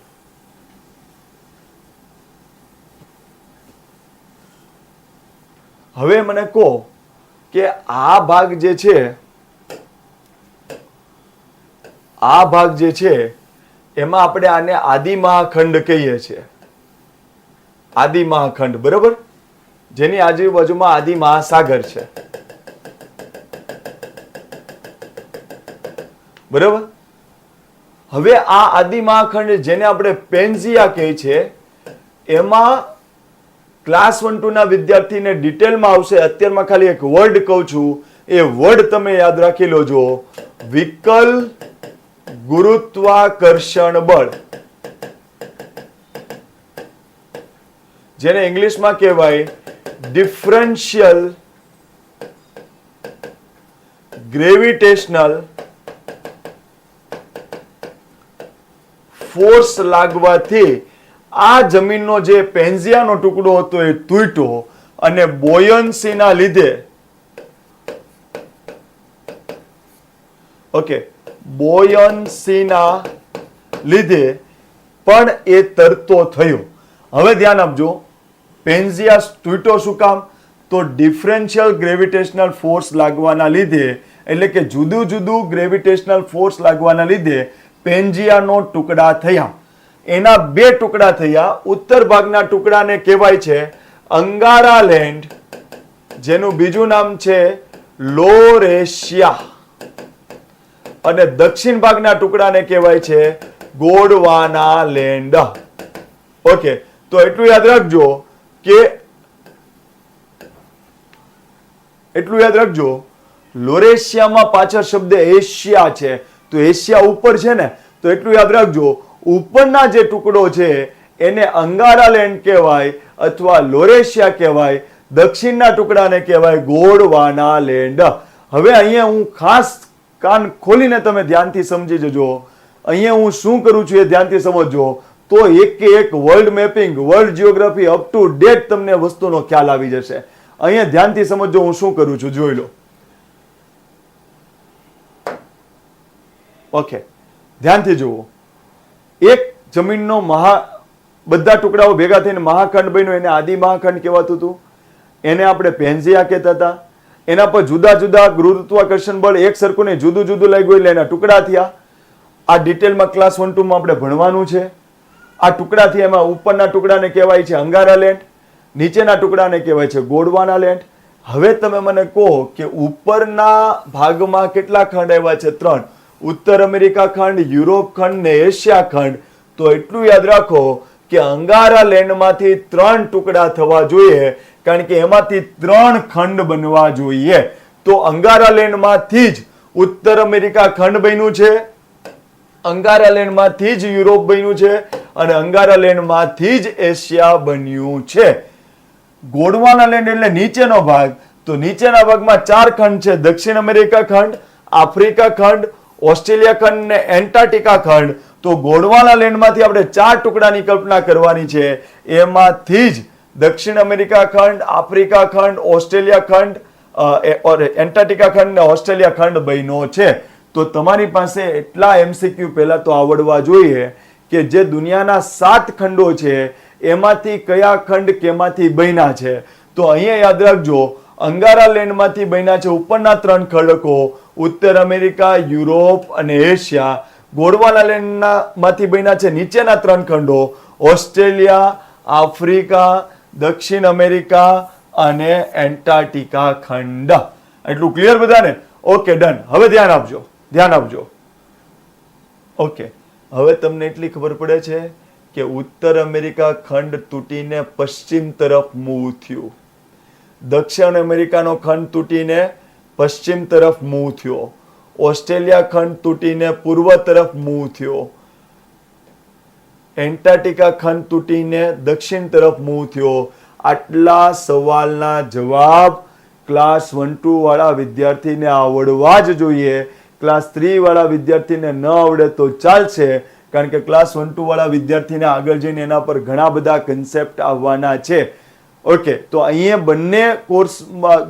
હવે મને કહો કે આ ભાગ જે છે, આ ભાગ જે છે એમાં આપણે આને આદિમહાખંડ કહીએ છીએ. આદિમહાખંડ, બરાબર, જેની આજુબાજુમાં આદિમહાસાગર છે, બરાબર. હવે આ આદિમહાખંડ જેને આપણે પેન્ઝિયા કહીએ છીએ, એમાં ક્લાસ 1-2 ના વિદ્યાર્થીને ડિટેલમાં આવશે. અત્યારમાં ખાલી એક વર્ડ કહું છું, એ વર્ડ તમે યાદ રાખી લોજો. વિકલ ગુરુત્વાકર્ષણ બળ, જેને ઇંગ્લિશમાં કહેવાય ડિફરન્શિયલ ગ્રેવિટેશનલ ફોર્સ લાગવાથી આ જમીનનો જે પેન્ઝિયાનો ટુકડો હતો એ તૂટ્યો અને બોયન્સીના લીધે, ઓકે, બોયન્સીના લીધે પણ એ તરતો થયો. હવે ધ્યાન આપજો, પેન્ઝિયા તૂટ્યો શું કામ? તો ડિફરન્શિયલ ગ્રેવિટેશનલ ફોર્સ લાગવાના લીધે, એટલે કે જુદું જુદું ગ્રેવિટેશનલ ફોર્સ લાગવાના લીધે પેન્ઝિયાનો ટુકડા થયા. એના બે ટુકડા થયા. ઉત્તર ભાગના ટુકડાને કહેવાય છે અંગારા લેન્ડ, જેનું બીજું નામ છે લોરેશિયા, અને દક્ષિણ ભાગના ટુકડાને કહેવાય છે ગોંડવાના લેન્ડ. ઓકે, તો એટલું યાદ રાખજો કે લોરેશિયામાં પાછળ શબ્દ એશિયા છે, તો એશિયા ઉપર છે ને, તો એટલું યાદ રાખજો, ઉપરના જે ટુકડો છે એને અંગારા લેન્ડ કહેવાય અથવા લોરેશિયા કહેવાય, દક્ષિણના ટુકડાને કહેવાય ગોંડવાના લેન્ડ. હવે અહીંયા હું ખાસ કાન ખોલીને તમે ધ્યાનથી સમજી જજો. અહીંયા હું શું કરું છું એ ધ્યાનથી સમજજો, તો એક કે એક world mapping, world geography up to date તમને વસ્તુનો ખ્યાલ આવી જશે. અહીંયા ધ્યાનથી સમજજો હું શું કરું છું, જોઈ લો. ઓકે, ધ્યાનથી જુઓ. એક જમીનનો બધા ટુકડાઓ ભેગા થઈને મહાખંડ બન્યો, એને આદિમહાખંડ કહેવાતું હતું. એને આપણે પેન્ઝિયા કહેતા હતા. એના પર જુદા જુદા ગુરુત્વાકર્ષણ બળ એક સરખું નહીં, જુદું જુદું લાગ્યું એટલે એના ટુકડા થયા. આ ડિટેલમાં ક્લાસ 1-2 માં આપણે ભણવાનું છે. આ ટુકડા થયા, એમાં ઉપરના ટુકડાને કહેવાય છે અંગારા લેન્ડ, નીચેના ટુકડાને કહેવાય છે ગોંડવાના લેન્ડ. હવે તમે મને કહો કે ઉપરના ભાગમાં કેટલા ખંડ આવ્યા છે? 3. ઉત્તર અમેરિકા ખંડ, યુરોપ ખંડ ને એશિયા ખંડ. તો એટલું યાદ રાખો કે અંગારા લેન્ડમાંથી 3 ટુકડા થવા જોઈએ, કારણ કે એમાંથી 3 ખંડ બનવા જોઈએ. તો અંગારા લેન્ડમાંથી જ ઉત્તર અમેરિકા ખંડ બન્યું છે, અંગારા લેન્ડમાંથી જ યુરોપ બન્યું છે, અને અંગારા લેન્ડમાંથી જ એશિયા બન્યું છે. ગોંડવાના લેન્ડ એટલે નીચેનો ભાગ. તો નીચેના ભાગમાં 4 ખંડ છે: દક્ષિણ અમેરિકા ખંડ, આફ્રિકા ખંડ, ઓસ્ટ્રેલિયા ખંડ ને એન્ટાર્કટિકા ખંડ. તો ગોંડવાના લેન્ડમાંથી આપણે 4 ટુકડાની કલ્પના કરવાની છે. એમાંથી જ દક્ષિણ અમેરિકા ખંડ, આફ્રિકા ખંડ, ઓસ્ટ્રેલિયા ખંડ, એન્ટાર્કટિકા ખંડ ને ઓસ્ટ્રેલિયા ખંડ બન્યો છે. તો તમારી પાસે એટલા MCQ પહેલા તો આવડવા જોઈએ કે જે દુનિયાના 7 ખંડો છે એમાંથી કયા ખંડ કેમાંથી બન્યા છે. તો અહીંયા યાદ રાખજો, અંગારા લેન્ડમાંથી બન્યા છે ઉપરના 3 ખંડકો, ઉત્તર અમેરિકા, યુરોપ અને એશિયા. ગોંડવાના લેન્ડમાંથી બન્યા છે નીચેના 3 ખંડો, ઓસ્ટ્રેલિયા, આફ્રિકા, દક્ષિણ અમેરિકા અને એન્ટાર્કટિકા ખંડ. એટલું ક્લિયર બધાને? Okay, done. હવે ધ્યાન આપજો. ઓકે, હવે તમને એટલી ખબર પડે છે કે ઉત્તર અમેરિકા ખંડ તૂટીને પશ્ચિમ તરફ મૂવ થયું, દક્ષિણ અમેરિકાનો ખંડ તૂટીને પશ્ચિમ તરફ મૂવ થયો, ઓસ્ટ્રેલિયા ખંડ તૂટીને પૂર્વ તરફ મૂવ થયો, એન્ટાર્કટિકા ખંડ તૂટીને દક્ષિણ તરફ મૂવ થયો. આટલા સવાલના જવાબ ક્લાસ 1-2 વાળા વિદ્યાર્થીને આવડવા જ જોઈએ. ક્લાસ 3 વાળા વિદ્યાર્થીને ન આવડે તો ચાલશે, કારણ કે ક્લાસ 1-2 વાળા વિદ્યાર્થીને આગળ જઈને એના પર ઘણા બધા કન્સેપ્ટ આવવાના છે. ઓકે, તો અહીંયા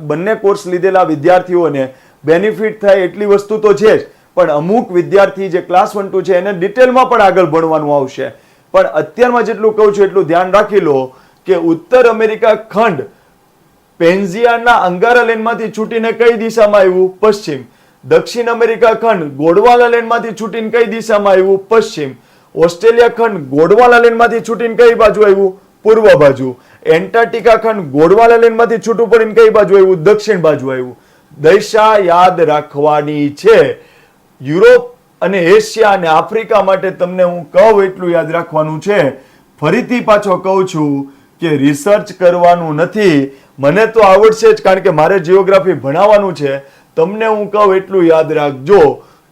બંને કોર્સ લીધેલા વિદ્યાર્થીઓને બેનિફિટ થાય એટલી વસ્તુ તો છે જ, પણ અમુક વિદ્યાર્થી જે ક્લાસ 1-2 છે એને ડિટેલમાં પણ આગળ ભણવાનું આવશે. પણ અત્યારમાં જેટલું કહું છું એટલું ધ્યાન રાખી લો કે ઉત્તર અમેરિકા ખંડ પેન્ઝિયાના અંગારા લેન્ડમાંથી છૂટીને કઈ દિશામાં આવ્યું? પશ્ચિમ. દક્ષિણ અમેરિકા ખંડ ગોંડવાના લેન્ડમાંથી છૂટીને કઈ દિશામાં આવ્યું? પશ્ચિમ. ઓસ્ટ્રેલિયા ખંડ ગોંડવાના લેન્ડમાંથી છૂટીને કઈ બાજુ આવ્યું? પૂર્વ બાજુ. એન્ટાર્કટિકા ખંડ ગોંડવાના લેન્ડમાંથી છૂટું પડીને કઈ બાજુ આવ્યું? દક્ષિણ બાજુ આવ્યું. દિશા યાદ રાખવાની છે. યુરોપ અને એશિયા અને આફ્રિકા માટે તમને હું કહું એટલું યાદ રાખવાનું છે. ફરીથી પાછો કહું છું કે રિસર્ચ કરવાનું નથી. મને તો આવડશે જ, કારણ કે મારે જીઓગ્રાફી ભણાવવાનું છે. તમને હું કહું એટલું યાદ રાખજો.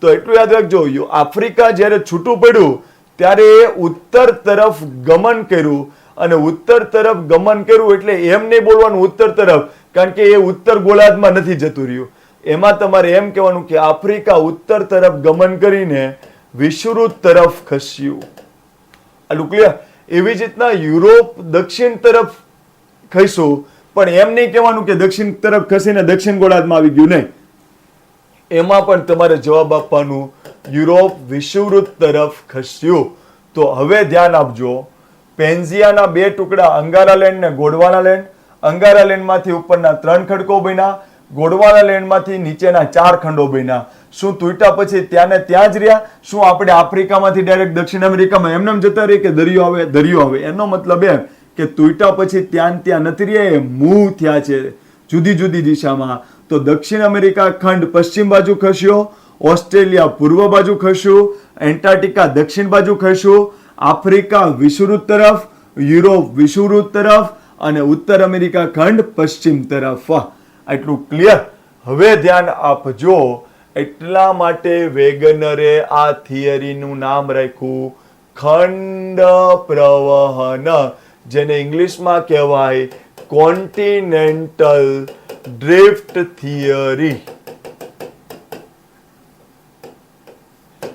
તો એટલું યાદ રાખજો, આફ્રિકા જ્યારે છૂટું પડ્યું ત્યારે એ ઉત્તર તરફ ગમન કર્યું, અને ઉત્તર તરફ ગમન કર્યું એટલે એમ નહીં બોલવાનું ઉત્તર તરફ, કારણ કે એ ઉત્તર ગોળાર્ધમાં નથી જતું રહ્યું. એમાં તમારે એમ કહેવાનું કે આફ્રિકા ઉત્તર તરફ ગમન કરીને વિષુવવૃત્ત તરફ ખસ્યું. આટલું ક્લિયર? એવી જ રીતના યુરોપ દક્ષિણ તરફ ખસ્યું, પણ એમ નહીં કહેવાનું કે દક્ષિણ તરફ ખસીને દક્ષિણ ગોળાર્ધમાં આવી ગયું, નહીં. એમાં પણ તમારે જવાબ આપવાનું યુરોપ વિષુવવૃત્ત તરફ ખસ્યું. તો હવે ધ્યાન આપજો, પેન્ઝિયાના 2 ટુકડા અંગારા લેન્ડ ને ગોંડવાના લેન્ડ. અંગારા લેન્ડમાંથી ઉપરના 3 ખડકો બન્યા, ગોંડવાના લેન્ડમાંથી નીચેના 4 ખંડો બન્યા. શું તૂટ્યા પછી ત્યાં ને ત્યાં જ રહ્યા? શું આપણે આફ્રિકામાંથી ડાયરેક્ટ દક્ષિણ અમેરિકામાં એમને જતા રહીએ કે દરિયો આવે? એનો મતલબ એમ કે તૂટ્યા પછી ત્યાં નથી રહ્યા, એ મૂવ થયા છે જુદી જુદી દિશામાં. તો દક્ષિણ અમેરિકા ખંડ પશ્ચિમ બાજુ ખસ્યો, ઓસ્ટ્રેલિયા પૂર્વ બાજુ ખસ્યું, એન્ટાર્કટિકા દક્ષિણ બાજુ ખસ્યું, આફ્રિકા વિષુવવૃત્ત તરફ, યુરોપ વિષુવવૃત્ત તરફ, અને ઉત્તર અમેરિકા ખંડ પશ્ચિમ તરફ. આટલું ક્લિયર? હવે ધ્યાન આપજો. એટલા માટે વેગનરે આ થિયરીનું નામ રાખ્યું ખંડ પ્રવહન, જેને ઇંગ્લિશમાં કહેવાય કોન્ટિનેન્ટલ ડ્રિફ્ટ થિયરી.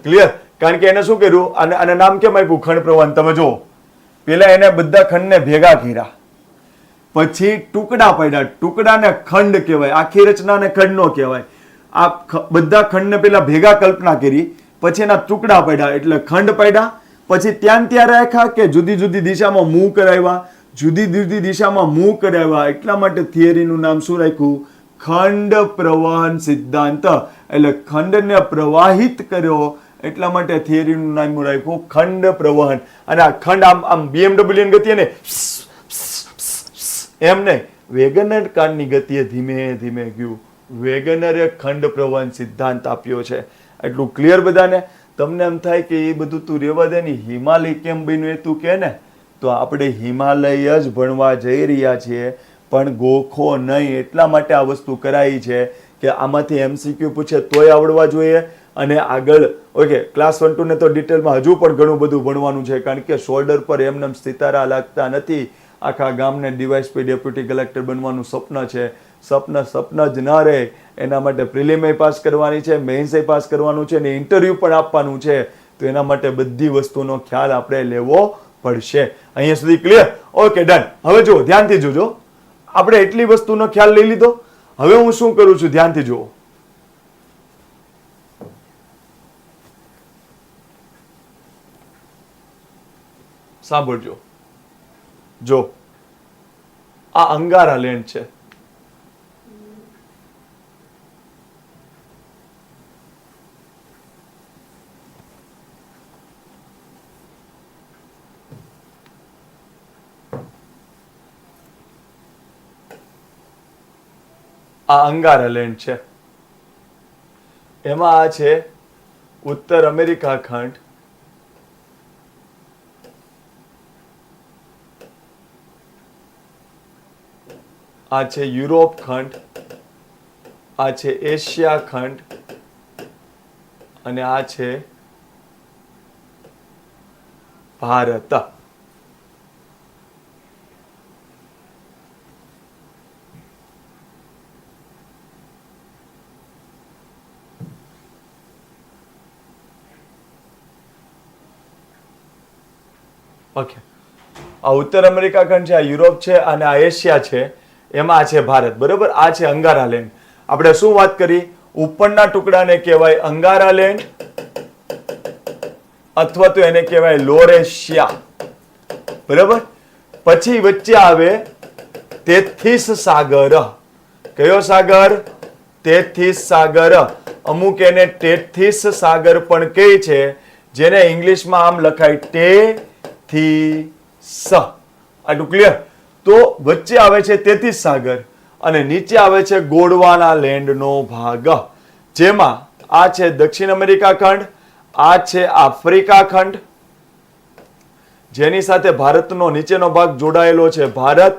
ક્લિયર? કારણ કે એને શું કર્યું, આને નામ કેમ આપ્યું ખંડ પ્રવહન? તમે જો, પેલા એને બધા ખંડને ભેગા કર્યા, પછી ટુકડા પાડ્યા. ટુકડાને ખંડ કહેવાય, આખી રચનાને ખંડ નો કહેવાય. આ બધા ખંડને પેલા ભેગા કલ્પના કરી, પછી એના ટુકડા પાડ્યા એટલે ખંડ પાડ્યા. પછી ત્યાં રાખ્યા કે જુદી જુદી દિશામાં મૂવ કરાવ્યા, જુદી જુદી દિશામાં મૂવ કરાવ્યા. એટલા માટે થિયરીનું નામ શું રાખ્યું? ખંડ પ્રવહન સિદ્ધાંત. એટલે ખંડને પ્રવાહિત કર્યો, એટલા માટે થિયરીનું નામ રાખ્યું ખંડ પ્રવહન. અને આ ખંડ આમ BMW ની ગતિએ ને એમ નહીં, વેગનર કારની ગતિએ ધીમે ધીમે ગયું. વેગનરે ખંડ પ્રવહન સિદ્ધાંત આપ્યો છે. એટલું ક્લિયર બધાને? તમને એમ થાય કે એ બધું તું રેવા દે ને, હિમાલય કેમ બન્યું એ તું કે ને, તો આપણે હિમાલય જ ભણવા જઈ રહ્યા છીએ, પણ ગોખો નહીં. એટલા માટે આ વસ્તુ કરાઈ છે કે આમાંથી MCQ પૂછે તોય આવડવા જોઈએ. અને આગળ ઓકે, ક્લાસ 1-2 ને તો ડિટેલમાં હજુ પણ ઘણું બધું ભણવાનું છે, કારણ કે શોલ્ડર પર એમને સિતારા લાગતા નથી. આખા ગામને ડીવાયએસપી ડેપ્યુટી કલેક્ટર બનવાનું સ્વપ્ન છે. સ્વપ્ન જ ન રહે એના માટે પ્રિલિમે પાસ કરવાની છે, મેઇન્સે પાસ કરવાનું છે, અને ઇન્ટરવ્યુ પણ આપવાનું છે. તો એના માટે બધી વસ્તુનો ખ્યાલ આપણે લેવો પડશે. અહીંયા સુધી ક્લિયર? Okay, done. હવે જુઓ, ધ્યાનથી જોજો. આપણે એટલી વસ્તુનો ખ્યાલ લઈ લીધો. હવે હું શું કરું છું, ધ્યાનથી જુઓ. સાંભળજો. જો, આ અંગારા લેન્ડ છે. આ અંગારા લેન્ડ છે. એમાં આ છે ઉત્તર અમેરિકા ખંડ, આ છે યુરોપ ખંડ, આ છે એશિયા ખંડ અને આ છે ભારત. ઓકે, આ ઉત્તર અમેરિકા ખંડ છે, આ યુરોપ છે અને આ એશિયા છે, એમાં આ છે ભારત. બરોબર, આ છે અંગારા લેન્ડ. આપણે શું વાત કરી? ઉપરના ટુકડાને કહેવાય અંગારા લેન્ડ અથવા તો એને કહેવાય લોરેશિયા. બરાબર, પછી વચ્ચે આવે તેથીસ સાગર. કયો સાગર? તેથીસ સાગર. અમુક એને ટેથીસ સાગર પણ કહે છે, જેને ઇંગ્લિશમાં આમ લખાય ટેથીસ. આટલું ક્લિયર? તો વચ્ચે આવે છે તેથીસ સાગર અને નીચે આવે છે ગોંડવાના લેન્ડનો ભાગ, જેમાં આ છે દક્ષિણ અમેરિકા ખંડ, આ છે આફ્રિકા ખંડ, જેની સાથે ભારતનો નીચેનો ભાગ જોડાયેલો છે ભારત.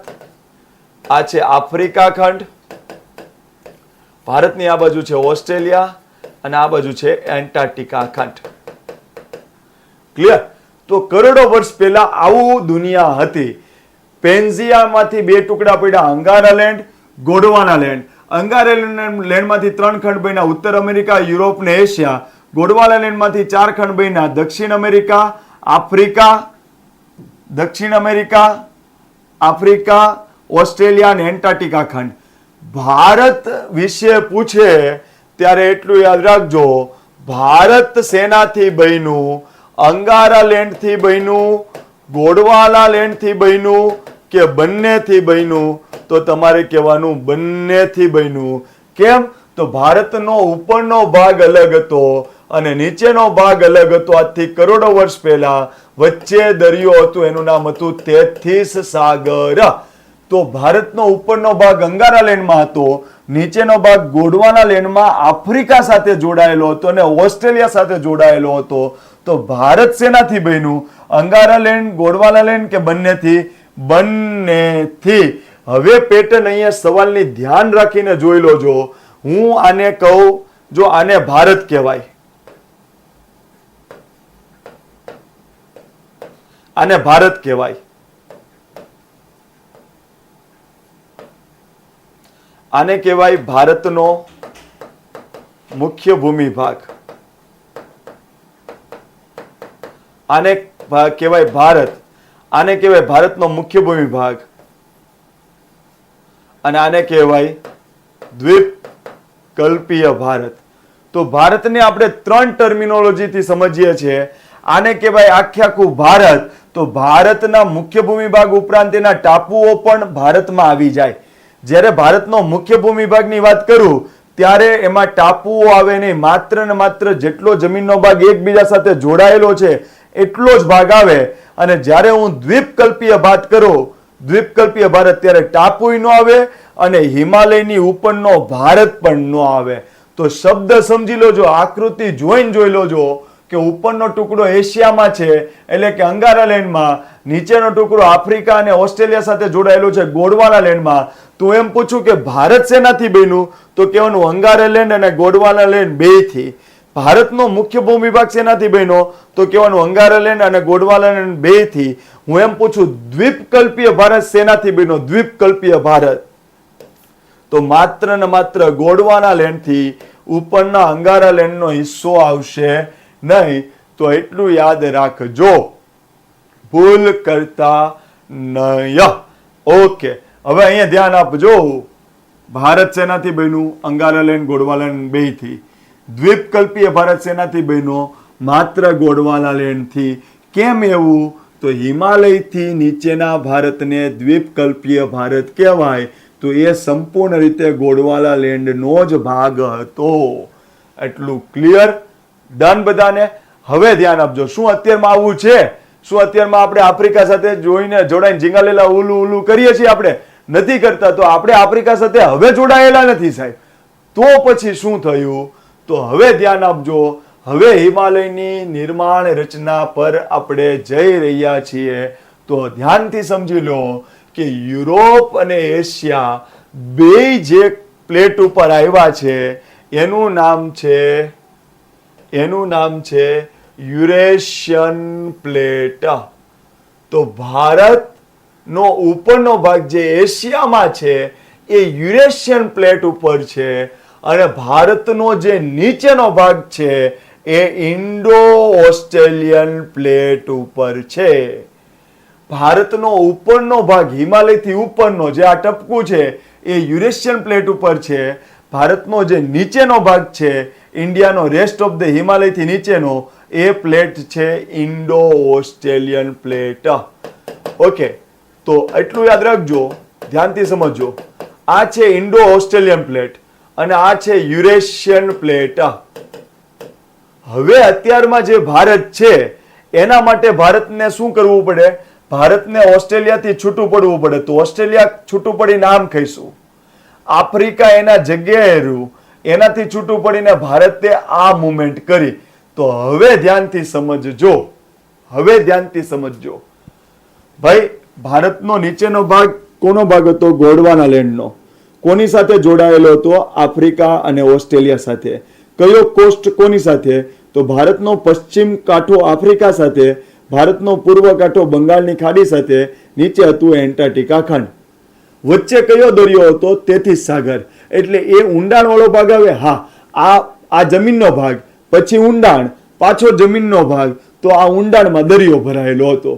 આ છે આફ્રિકા ખંડ, ભારતની આ બાજુ છે ઓસ્ટ્રેલિયા અને આ બાજુ છે એન્ટાર્કટિકા ખંડ. ક્લિયર? તો કરોડો વર્ષ પહેલા આવું દુનિયા હતી. પેન્ઝિયામાંથી બે ટુકડા પડ્યા, અંગારા લેન્ડ, ગોંડવાના લેન્ડ. અંગારા લેન્ડમાંથી 3 ખંડ બન્યા, ઉત્તર અમેરિકા, યુરોપ ને એશિયા. ગોંડવાના લેન્ડમાંથી 4 ખંડ બન્યા, દક્ષિણ અમેરિકા, આફ્રિકા, દક્ષિણ અમેરિકા, આફ્રિકા, ઓસ્ટ્રેલિયા અને એન્ટાર્કટિકા ખંડ. ભારત વિશે પૂછે ત્યારે એટલું યાદ રાખજો, ભારત શેનાથી બન્યું? અંગારા લેન્ડથી બન્યું, ગોંડવાના લેન્ડથી બન્યું કે બંનેથી બન્યું? તો તમારે કહેવાનું બંનેથી બન્યું. કેમ? તો ભારતનો ઉપરનો ભાગ અલગ હતો અને નીચેનો ભાગ અલગ હતો. આજથી કરોડો વર્ષ પહેલા વચ્ચે દરિયો હતો, એનું નામ હતું તેથીસ સાગર. તો ભારતનો ઉપરનો ભાગ અંગારા લેન્ડમાં હતો, નીચેનો ભાગ ગોંડવાના લેન્ડમાં આફ્રિકા સાથે જોડાયેલો હતો અને ઓસ્ટ્રેલિયા સાથે જોડાયેલો હતો. તો ભારત શેનાથી બન્યું? અંગારા લેન્ડ, ગોંડવાના લેન્ડ કે બંનેથી? બંનેથી. હવે પેટર્ન અહીંયા સવાલની ધ્યાન રાખીને જોઈ લોજો. હું આને કહું, જો આને ભારત કહેવાય, આને ભારત કહેવાય, આને કહેવાય ભારતનો મુખ્ય ભૂમિ ભાગ, આને કહેવાય ભારત, આને કહેવાય ભારતનો મુખ્ય ભૂમિ ભાગ અને આને કહેવાય દ્વીપકલ્પીય ભારત. તો ભારતને આપણે 3 ટર્મિનોલોજીથી સમજીએ છીએ. આને કહેવાય આખે આખું ભારત. તો ભારતના મુખ્ય ભૂમિ ભાગ ઉપરાંત એના ટાપુઓ પણ ભારતમાં આવી જાય. જ્યારે ભારતનો મુખ્ય ભૂમિ ભાગની વાત કરું ત્યારે એમાં ટાપુઓ આવે નહીં, માત્ર ને માત્ર જેટલો જમીનનો ભાગ એકબીજા સાથે જોડાયેલો છે એટલો જ ભાગ આવે. અને જ્યારે હું દ્વીપકલ્પીય વાત કરું, દ્વીપકલ્પીય ભારત, ત્યારે ટાપુ ન આવે અને હિમાલયની ઉપરનો ભારત પણ ન આવે. તો શબ્દ સમજી લોજો, આકૃતિ જોઈને જોઈ લોજો કે ઉપરનો ટુકડો એશિયામાં છે એટલે કે અંગારા લેન્ડમાં, નીચેનો ટુકડો આફ્રિકા અને ઓસ્ટ્રેલિયા સાથે જોડાયેલો છે ગોંડવાના લેન્ડમાં. તો એમ પૂછું કે ભારત શેનાથી બન્યું? તો કહેવાનું અંગારા લેન્ડ અને ગોંડવાના લેન્ડ બેયથી. ભારતનો મુખ્ય ભૂમિ ભાગ શેનાથી બન્યો? તો કહેવાનું અંગારા લેન્ડ અને ગોંડવાના લેન્ડ બેયથી. હું એમ પૂછું દ્વીપકલ્પીય ભારત શેનાથી બન્યો? દ્વીપકલ્પીય ભારત. તો માત્ર ને માત્ર ગોંડવાના લેન્ડથી. ઉપરના અંગારા લેન્ડનો હિસ્સો આવશે નહીં. તો એટલું યાદ રાખજો, ભૂલ કરતા નહીં. ઓકે, હવે અહીંયા ધ્યાન આપજો. ભારત શેનાથી બન્યું? Angara land, Gondwana land બેયથી. દ્વીપકલ્પીય ભારત શેનાથી બન્યો? માત્ર ગોંડવાના લેન્ડથી. કેમ એવું? તો હિમાલયથી નીચેના ભારતને દ્વીપકલ્પીય ભારત કહેવાય. તો એ સંપૂર્ણ રીતે ગોંડવાના લેન્ડનો જ ભાગ હતો. એટલું ક્લિયર? ડન બધાને? હવે ધ્યાન આપજો. શું અત્યારમાં આવું છે? શું અત્યારમાં આપણે આફ્રિકા સાથે જોડાઈને ઝીંગાલેલા ઉલું ઉલું કરીએ છીએ? આપણે નથી કરતા. તો આપણે આફ્રિકા સાથે હવે જોડાયેલા નથી સાહેબ. તો પછી શું થયું? તો હવે ધ્યાન આપજો. હવે હિમાલયની નિર્માણ રચના પર આપણે જઈ રહ્યા છીએ. તો ધ્યાનથી સમજી લો કે યુરોપ અને એશિયા બે જે પ્લેટ ઉપર આવ્યા છે એનું નામ છે યુરેશિયન પ્લેટ. તો ભારતનો ઉપરનો ભાગ જે એશિયામાં છે એ યુરેશિયન પ્લેટ ઉપર છે અને ભારતનો જે નીચેનો ભાગ છે એ ઇન્ડો ઓસ્ટ્રેલિયન પ્લેટ ઉપર છે. ભારતનો ઉપરનો ભાગ હિમાલયથી ઉપરનો જે આ ટપકું છે એ યુરેશિયન પ્લેટ ઉપર છે. ભારતનો જે નીચેનો ભાગ છે ઇન્ડિયાનો રેસ્ટ ઓફ ધ હિમાલયથી નીચેનો એ પ્લેટ છે ઇન્ડો ઓસ્ટ્રેલિયન પ્લેટ. ઓકે, તો એટલું યાદ રાખજો, ધ્યાનથી સમજજો. આ છે ઇન્ડો ઓસ્ટ્રેલિયન પ્લેટ અને આ છે યુરેશિયન પ્લેટ. હવે અત્યારમાં જે ભારત છે એના માટે ભારતને શું કરવું પડે? ભારતને ઓસ્ટ્રેલિયાથી છૂટું પડવું પડે. તો ઓસ્ટ્રેલિયા છૂટું પડીને આમ કહીશું, આફ્રિકા એના જગ્યાએ રહ્યું, એનાથી છૂટું પડીને ભારતે આ મુવમેન્ટ કરી. તો હવે ધ્યાનથી સમજજો. ભાઈ, ભારતનો નીચેનો ભાગ કોનો ભાગ હતો? ગોંડવાના લેન્ડનો. કોની સાથે જોડાયેલો હતો? આફ્રિકા અને ઓસ્ટ્રેલિયા સાથે. કયો કોસ્ટ કોની સાથે? તો ભારતનો પશ્ચિમ કાંઠો આફ્રિકા સાથે, ભારતનો પૂર્વ કાંઠો બંગાળની ખાડી સાથે, નીચે હતું એન્ટાર્કટિકા ખંડ. વચ્ચે કયો દરિયો હતો? તેથીસ સાગર. એટલે એ ઊંડાણ વાળો ભાગ આવે. હા, આ જમીનનો ભાગ, પછી ઊંડાણ, પાછો જમીનનો ભાગ. તો આ ઊંડાણમાં દરિયો ભરાયેલો હતો.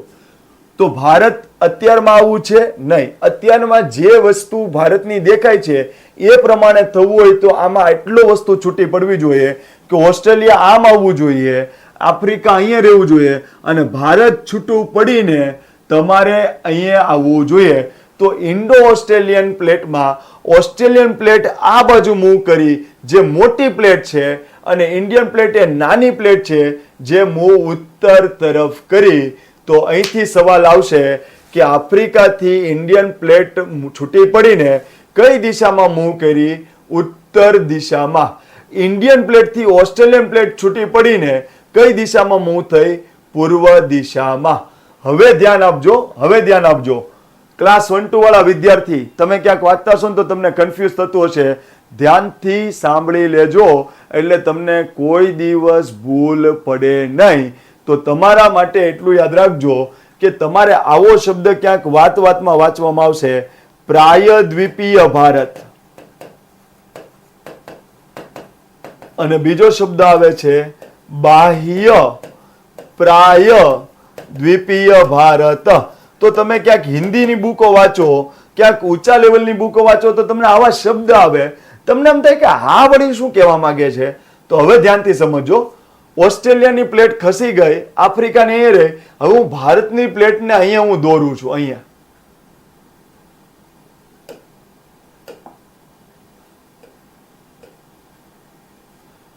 તો ભારત અત્યારમાં આવું છે નહીં. અત્યારમાં જે વસ્તુ ભારતની દેખાય છે એ પ્રમાણે થવું હોય તો આમાં એટલો વસ્તુ છૂટી પડવી જોઈએ કે ઓસ્ટ્રેલિયા આમ આવવું જોઈએ, આફ્રિકા અહીંયા રહેવું જોઈએ અને ભારત છૂટું પડીને તમારે અહીંયા આવવું જોઈએ. તો ઇન્ડો ઓસ્ટ્રેલિયન પ્લેટમાં ઓસ્ટ્રેલિયન પ્લેટ આ બાજુ મૂવ કરી જે મોટી પ્લેટ છે અને ઇન્ડિયન પ્લેટ એ નાની પ્લેટ છે જે મૂવ ઉત્તર તરફ કરી. તો અહીંથી સવાલ આવશે કે આફ્રિકાથી ઇન્ડિયન પ્લેટ છૂટી પડીને કઈ દિશામાં મૂવ કરી? ઉત્તર દિશામાં. ઇન્ડિયન પ્લેટથી ઓસ્ટ્રેલિયન પ્લેટ છૂટી પડીને કઈ દિશામાં મૂવ થઈ? પૂર્વ દિશામાં. હવે ધ્યાન આપજો. ક્લાસ 1-2 વાળા વિદ્યાર્થી, તમે ક્યાંક વાંચતા હશો ને તો તમને કન્ફ્યુઝ થતું હશે. ધ્યાનથી સાંભળી લેજો એટલે તમને કોઈ દિવસ ભૂલ પડે નહીં. તો તમારા માટે એટલું યાદ રાખજો કે તમારે આવો શબ્દ ક્યાંક વાતમાં વાંચવામાં આવશે, પ્રાયદ્વીપીય ભારત. અને બીજો શબ્દ આવે છે બાહ્ય પ્રાયદ્વીપીય ભારત. તો તમે ક્યાંક હિન્દીની બુકો વાંચો, ક્યાંક ઊંચા લેવલની બુકો વાંચો તો તમને આવા શબ્દ આવે, તમને એમ થાય કે હા વળી શું કહેવા માંગે છે. તો હવે ધ્યાનથી સમજો. ઓસ્ટ્રેલિયાની પ્લેટ ખસી ગઈ, આફ્રિકાને એ રહી. હવે હું ભારતની પ્લેટને અહીંયા હું દોરું છું. અહીંયા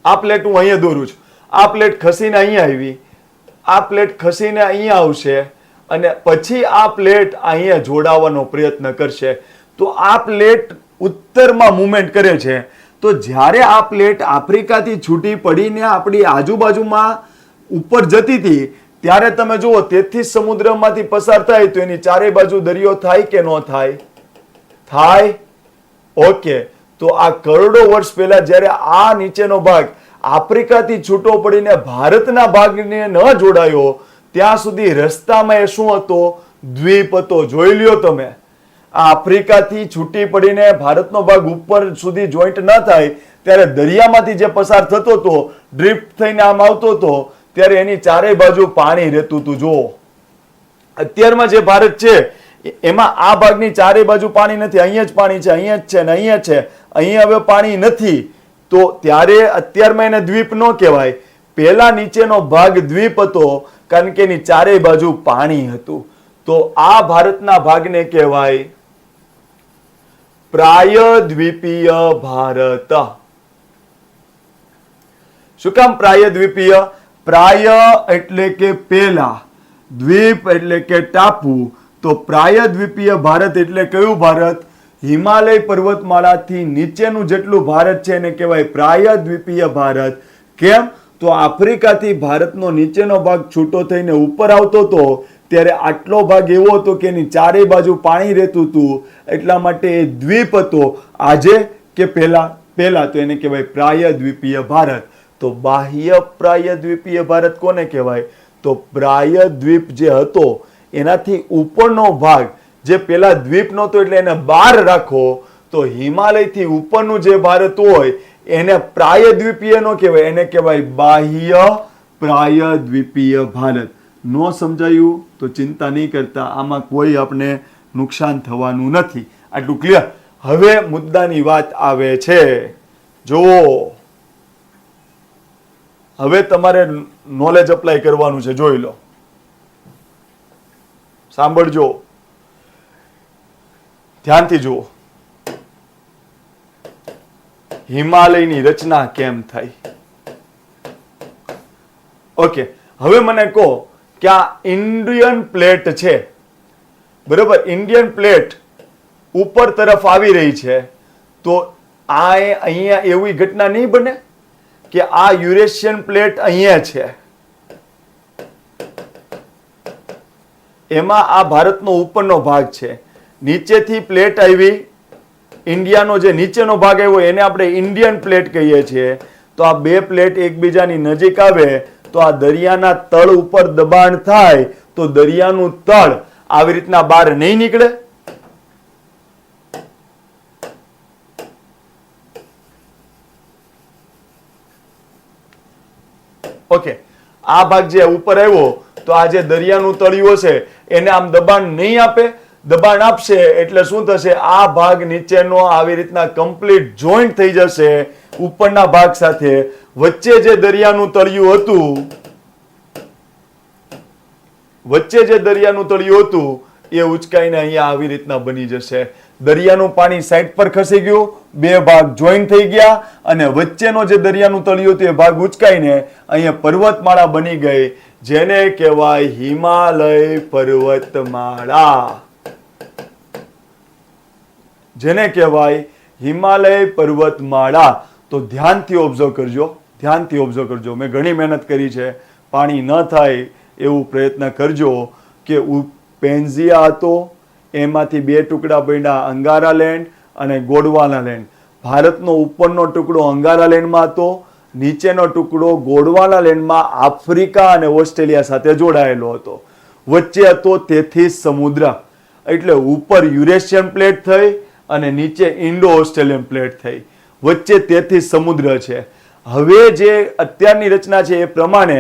આ પ્લેટ હું અહીંયા દોરું છું. આ પ્લેટ ખસીને અહીંયા આવી, આ પ્લેટ ખસીને અહીંયા આવશે અને પછી આ પ્લેટ અહીંયા જોડાવાનો પ્રયત્ન કરશે. તો આ પ્લેટ ઉત્તરમાં મુવમેન્ટ કરે છે. તો જ્યારે આ પ્લેટ આફ્રિકાથી છૂટી પડીને આપણી આજુબાજુમાં ઉપર જતી હતી ત્યારે તમે જુઓ તેથી સમુદ્રમાંથી પસાર થાય તો એની ચારે બાજુ દરિયો થાય કે ન થાય? થાય. ઓકે, તો આ કરોડો વર્ષ પહેલા જ્યારે આ નીચેનો ભાગ આફ્રિકાથી છૂટો પડીને ભારતના ભાગને ન જોડાયો ત્યાં સુધી રસ્તામાં એ શું હતો? દ્વીપ હતો. જોઈ લ્યો તમે. આફ્રિકાથી છૂટી પડીને ભારતનો ભાગ ઉપર સુધી જોઈન્ટ ન થાય ત્યારે દરિયામાંથી જે પસાર થતો હતો, ડ્રિફ્ટ થઈને આમ આવતો હતો, ત્યારે એની ચારે બાજુ પાણી રહેતું હતું. જો અત્યારમાં જે ભારત છે એમાં આ ભાગની ચારે બાજુ પાણી નથી. અહીંયા જ પાણી છે, અહીંયા જ છે ને અહીંયા છે. અહીંયા હવે પાણી નથી. તો ત્યારે અત્યારમાં એને દ્વીપ ન કહેવાય. પહેલા નીચેનો ભાગ દ્વીપ હતો કારણ કે એની ચારે બાજુ પાણી હતું. તો આ ભારતના ભાગને કહેવાય પ્રાયદ્વીપીય ભારત. શું કામ પ્રાયદ્વીપીય? પ્રાય એટલે કે પહેલા, દ્વીપ એટલે કે ટાપુ. તો પ્રાયદ્વીપીય ભારત એટલે કયું ભારત? હિમાલય પર્વતમાળાથી નીચેનું જેટલું ભારત છે એને કહેવાય પ્રાયદ્વીપીય ભારત. કેમ? તો આફ્રિકાથી ભારતનો નીચેનો ભાગ છૂટો થઈને ઉપર આવતો હતો ત્યારે આટલો ભાગ એવો હતો કે એની ચારે બાજુ પાણી રહેતું હતું, એટલા માટે એ દ્વીપ હતો. આજે કે પહેલા તો એને કહેવાય પ્રાયદ્વીપીય ભારત. તો બાહ્ય પ્રાયદ્વીપીય ભારત કોને કહેવાય? તો પ્રાયદ્વીપ જે હતો એનાથી ઉપરનો ભાગ જે પેલા દ્વીપ નહોતો એટલે એને બહાર રાખો, તો હિમાલયથી ઉપરનું જે ભારત હોય એને પ્રાયદ્વીપીય નો કહેવાય, એને કહેવાય બાહ્ય પ્રાયદ્વીપીય ભારત. નો સમજાયું તો ચિંતા નહીં કરતા, આમાં કોઈ આપણે નુકસાન થવાનું નથી. આટલું ક્લિયર? હવે મુદ્દાની વાત આવે છે. જુઓ, હવે તમારે નોલેજ અપ્લાય કરવાનું છે. જોઈ લો, સાંભળજો, ધ્યાનથી જુઓ. હિમાલયની રચના કેમ થઈ? ઓકે, હવે મને કહો કે આ ઇન્ડિયન પ્લેટ છે, બરોબર? ઇન્ડિયન પ્લેટ ઉપર તરફ આવી રહી છે, તો આ અહીંયા એવી ઘટના નહીં બને કે આ યુરેશિયન પ્લેટ અહીંયા છે, એમાં આ ભારતનો ઉપરનો ભાગ છે, નીચેથી પ્લેટ આવી, ઇન્ડિયાનો જે નીચેનો ભાગ આવ્યો એને આપણે ઇન્ડિયન પ્લેટ કહીએ છીએ. તો આ બે પ્લેટ એકબીજાની નજીક આવે તો આ દરિયાના તળ ઉપર દબાણ થાય, તો દરિયાનું તળ આવી રીતના બહાર નહીં નીકળે? ઓકે, આ ભાગ જે ઉપર આવ્યો તો આ જે દરિયાનું તળિયું છે એને આમ દબાણ નહીં આપે? દબાણ આપશે એટલે શું થશે? આ ભાગ નીચેનો આવી રીતના કમ્પ્લીટ જોઈન્ટ થઈ જશે ઉપરના ભાગ સાથે. વચ્ચે જે દરિયાનું તળિયું હતું, એ ઉચકાઈને અહીંયા આવી રીતના બની જશે. દરિયાનું પાણી સાઈડ પર ખસી ગયું, બે ભાગ જોઈન્ટ થઈ ગયા, અને વચ્ચેનો જે દરિયાનું તળિયું હતું એ ભાગ ઉચકાઈને અહીંયા પર્વતમાળા બની ગઈ, જેને કહેવાય હિમાલય પર્વતમાળા. જેને કહેવાય હિમાલય પર્વતમાળા. તો ધ્યાનથી ઓબ્ઝર્વ કરજો, મેં ઘણી મહેનત કરી છે. પાણી ન થાય એવું પ્રયત્ન કરજો. કે પેન્ઝિયા હતો, એમાંથી બે ટુકડા પડ્યા અંગારાલેન્ડ અને ગોંડવાનાલેન્ડ. ભારતનો ઉપરનો ટુકડો અંગારાલેન્ડમાં હતો, નીચેનો ટુકડો ગોંડવાનાલેન્ડમાં આફ્રિકા અને ઓસ્ટ્રેલિયા સાથે જોડાયેલો હતો. વચ્ચે હતો તેથીસ સમુદ્ર, એટલે ઉપર યુરેશિયન પ્લેટ થઈ અને નીચે ઇન્ડો ઓસ્ટ્રેલિયન પ્લેટ થઈ. વચ્ચે તેથીસ સમુદ્ર છે. હવે જે અત્યારની રચના છે એ પ્રમાણે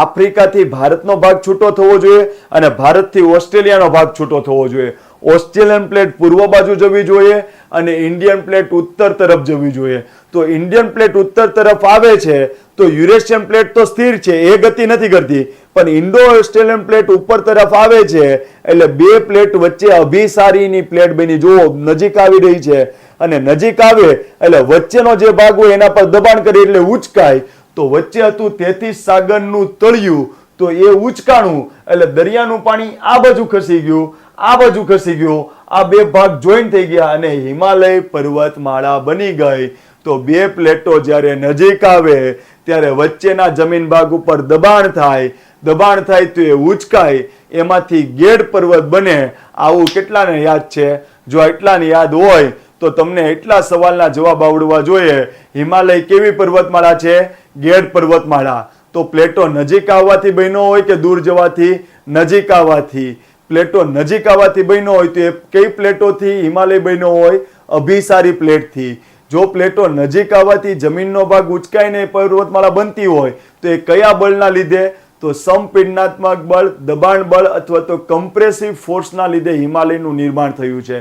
આફ્રિકાથી ભારતનો ભાગ છૂટો થવો જોઈએ અને ભારતથી ઓસ્ટ્રેલિયાનો ભાગ છૂટો થવો જોઈએ. ઓસ્ટ્રેલિયન પ્લેટ પૂર્વ બાજુ જવી જોઈએ અને ઇન્ડિયન પ્લેટ ઉત્તર તરફ જવી જોઈએ. તો ઇન્ડિયન પ્લેટ ઉત્તર તરફ આવે છે તો યુરેશિયન પ્લેટ તો સ્થિર છે, એ ગતિ નથી કરતી, પણ ઇન્ડો ઓસ્ટ્રેલિયન પ્લેટ ઉપર તરફ આવે છે એટલે બે પ્લેટ વચ્ચે અભિસારીની પ્લેટ બની. જુઓ, નજીક આવી રહી છે, અને નજીક આવે એટલે વચ્ચેનો જે ભાગ હોય એના પર દબાણ કરે એટલે ઉચકાય. તો વચ્ચે હતું તેથીસ સાગરનું તળિયું, તો એ ઉચકાણું એટલે દરિયાનું પાણી આ બાજુ ખસી ગયું, આ બાજુ ખસી ગયું, આ બે ભાગ જોઈન્ટ થઈ ગયા અને હિમાલય પર્વતમાળા બની ગઈ. તો બે પ્લેટો જ્યારે નજીક આવે ત્યારે વચ્ચેના જમીન ભાગ ઉપર દબાણ થાય તો એ ઉચકાય, એમાંથી ગેડ પર્વત બને. આવું કેટલાને યાદ છે? જો એટલાને યાદ હોય તો તમને એટલા સવાલના જવાબ આવડવા જોઈએ. હિમાલય કેવી પર્વતમાળા છે? ગેડ પર્વતમાળા. તો પ્લેટો નજીક આવવાથી બન્યો હોય કે દૂર જવાથી? નજીક આવવાથી. પ્લેટો નજીક આવવાથી બન્યો હોય તો એ કઈ પ્લેટોથી હિમાલય બન્યો હોય? અભિસારી પ્લેટથી. જો પ્લેટો નજીક આવવાથી જમીનનો ભાગ ઉચકાઈને પર્વતમાળા બનતી હોય તો એ કયા બળના લીધે? તો સંપીડનાત્મક બળ, દબાણ બળ અથવા તો કમ્પ્રેસિવ ફોર્સના લીધે હિમાલયનું નિર્માણ થયું છે.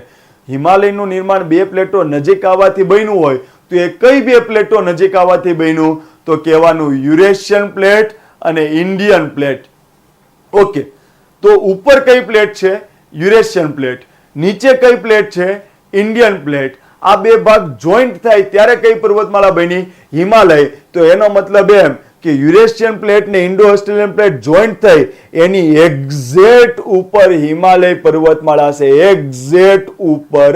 હિમાલયનું નિર્માણ બે પ્લેટો નજીક આવવાથી બન્યું હોય તો એ કઈ બે પ્લેટો નજીક આવવાથી બન્યું? તો કહેવાનું યુરેશિયન પ્લેટ અને ઇન્ડિયન પ્લેટ. ઓકે, તો ઉપર કઈ પ્લેટ છે? Eurasian plate. નીચે કઈ પ્લેટ છે? Indian plate. આ બે ભાગ જોઈન્ટ થાય ત્યારે કઈ પર્વતમાળા બની? હિમાલય. તો એનો મતલબ એમ કે યુરેશિયન પ્લેટ ને ઇન્ડો ઓસ્ટ્રેલિયન પ્લેટ જોઈન્ટ થઈ એની એક્ઝેક્ટ ઉપર હિમાલય પર્વતમાળા છે, એક્ઝેક્ટ ઉપર.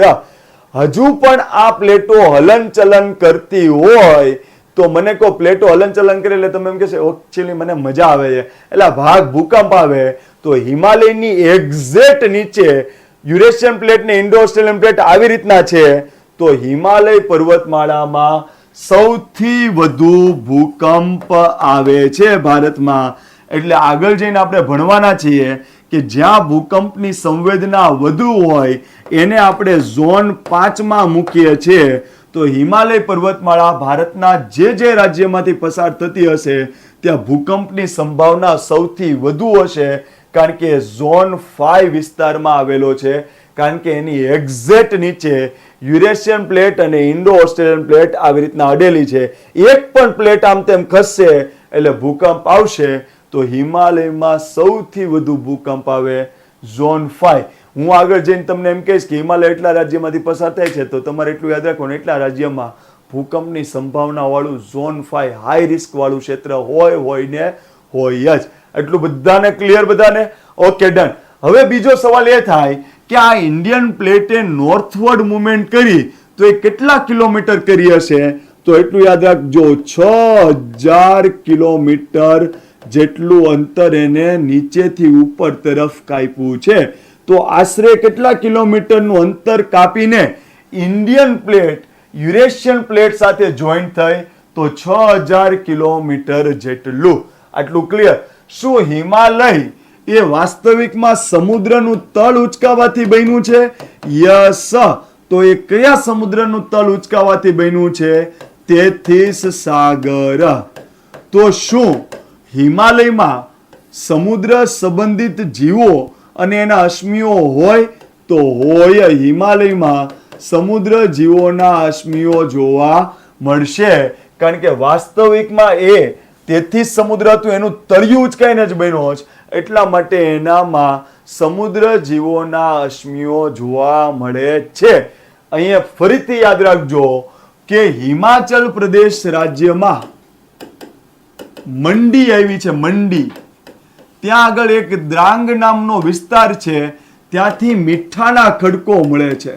હજુ પણ આ પ્લેટો હલનચલન કરતી હોય તો મને કહો પ્લેટો હલનચલન કરે એટલે તમે એમ કહેશો એકચ્યુઅલી મને મજા આવે છે, એટલે ભાગ ભૂકંપ આવે તો હિમાલયની એક્ઝેક્ટ નીચે યુરેશિયન પ્લેટ ને ઇન્ડો ઓસ્ટ્રેલિયન પ્લેટ આવી રીતના છે, તો હિમાલય પર્વતમાળામાં સૌથી વધુ ભૂકંપ આવે છે ભારતમાં. એટલે આગળ જઈને આપણે ભણવાના છીએ કે જ્યાં ભૂકંપની સંવેદના વધુ હોય એને આપણે ઝોન 5માં મૂકીએ છીએ. તો હિમાલય પર્વતમાળા ભારતના જે રાજ્યમાંથી પસાર થતી હશે ત્યાં ભૂકંપની સંભાવના સૌથી વધુ હશે, કારણ કે ઝોન 5 વિસ્તારમાં આવેલો છે, કારણ કે એની એક્ઝેક્ટ નીચે યુરેશિયન પ્લેટ અને ઇન્ડો ઓસ્ટ્રેલિયન પ્લેટ આવી રીતના અડેલી છે. એક પણ પ્લેટ આમ તેમ ખસશે એટલે ભૂકંપ આવશે. તો હિમાલયમાં સૌથી વધુ ભૂકંપ આવે ઝોન 5. હું આગળ જઈને તમને એમ કહીશ કે હિમાલય એટલા રાજ્યમાંથી પસાર થાય છે, તો તમારે એટલું યાદ રાખવાનું એટલા રાજ્યમાં ભૂકંપની સંભાવના વાળું ઝોન 5 હાઈ રિસ્ક વાળું ક્ષેત્ર હોય ને હોય જ. એટલું બધાને ક્લિયર? બધાને ઓકે, ડન. હવે બીજો સવાલ એ થાય કે આ ઇન્ડિયન પ્લેટે નોર્થવર્ડ મુવમેન્ટ કરી તો એ કેટલા કિલોમીટર કરી હશે? તો એટલું યાદ રાખજો, 6000 કિલોમીટર જેટલું અંતર એને નીચેથી ઉપર તરફ કાપ્યું છે. તો આશરે કેટલા કિલોમીટરનું અંતર કાપીને ઇન્ડિયન પ્લેટ યુરેશિયન પ્લેટ સાથે જોઈન્ટ થઈ? તો 6000 કિલોમીટર જેટલું. આટલું ક્લિયર? શું હિમાલય એ વાસ્તવિકમાં સમુદ્રનું તળ ઉચકાવાથી બન્યું છે? યસ. તો એ કયા સમુદ્રનું તળ ઉચકાવાથી બન્યું છે? તેથીસ સાગર. તો શું હિમાલયમાં સમુદ્ર સંબંધિત જીવો અને એના અશ્મિઓ હોય? તો હોય. હિમાલયમાં સમુદ્ર જીવોના અશ્મિઓ જોવા મળશે, કારણ કે વાસ્તવિકમાં એ તેથી સમુદ્ર હતું, એનું તળિયું ઉચકાઈને જ બન્યો છે, એટલા માટે એનામાં સમુદ્ર જીવોના અશ્મિઓ જોવા મળે છે. અહીંયા ફરીથી યાદ રાખજો કે હિમાચલ પ્રદેશ રાજ્યમાં મંડી આવી છે, મંડી. ત્યાં આગળ એક દ્રાંગ નામનો વિસ્તાર છે, ત્યાંથી મીઠાના ખડકો મળે છે.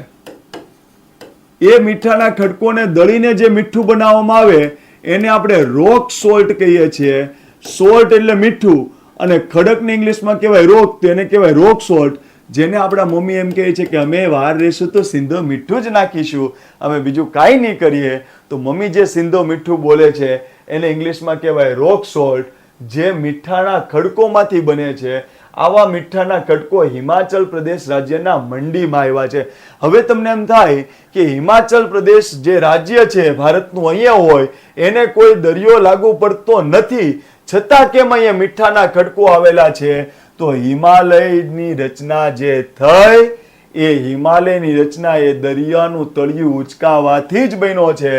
એ મીઠાના ખડકોને દળીને જે મીઠું બનાવવામાં આવે એને આપણે રોક સોલ્ટ કહીએ છીએ. સોલ્ટ એટલે મીઠું, અને ખડકને ઇંગ્લિશમાં કહેવાય રોક, તો એને કહેવાય રોક સોલ્ટ. જેને આપણા મમ્મી એમ કહે છે કે અમે બહાર રહીશું તો સિંધો મીઠું જ નાખીશું, અમે બીજું કાંઈ નહીં કરીએ. તો મમ્મી જે સિંધો મીઠું બોલે છે એને ઇંગ્લિશમાં કહેવાય રોક સોલ્ટ, જે મીઠાના ખડકોમાંથી બને છે. આવા મીઠાના ખડકો હિમાચલ પ્રદેશ રાજ્યના મંડીમાં આવ્યા છે. હવે તમને એમ થાય કે હિમાચલ પ્રદેશ જે રાજ્ય છે ભારતનું અહીંયા હોય, એને કોઈ દરિયો લાગુ પડતો નથી, છતાં કેમ અહીંયા મીઠાના ખડકો આવેલા છે? તો હિમાલયની રચના જે થઈ એ હિમાલયની રચના એ દરિયાનું તળિયું ઉચકાવાથી જ બન્યો છે.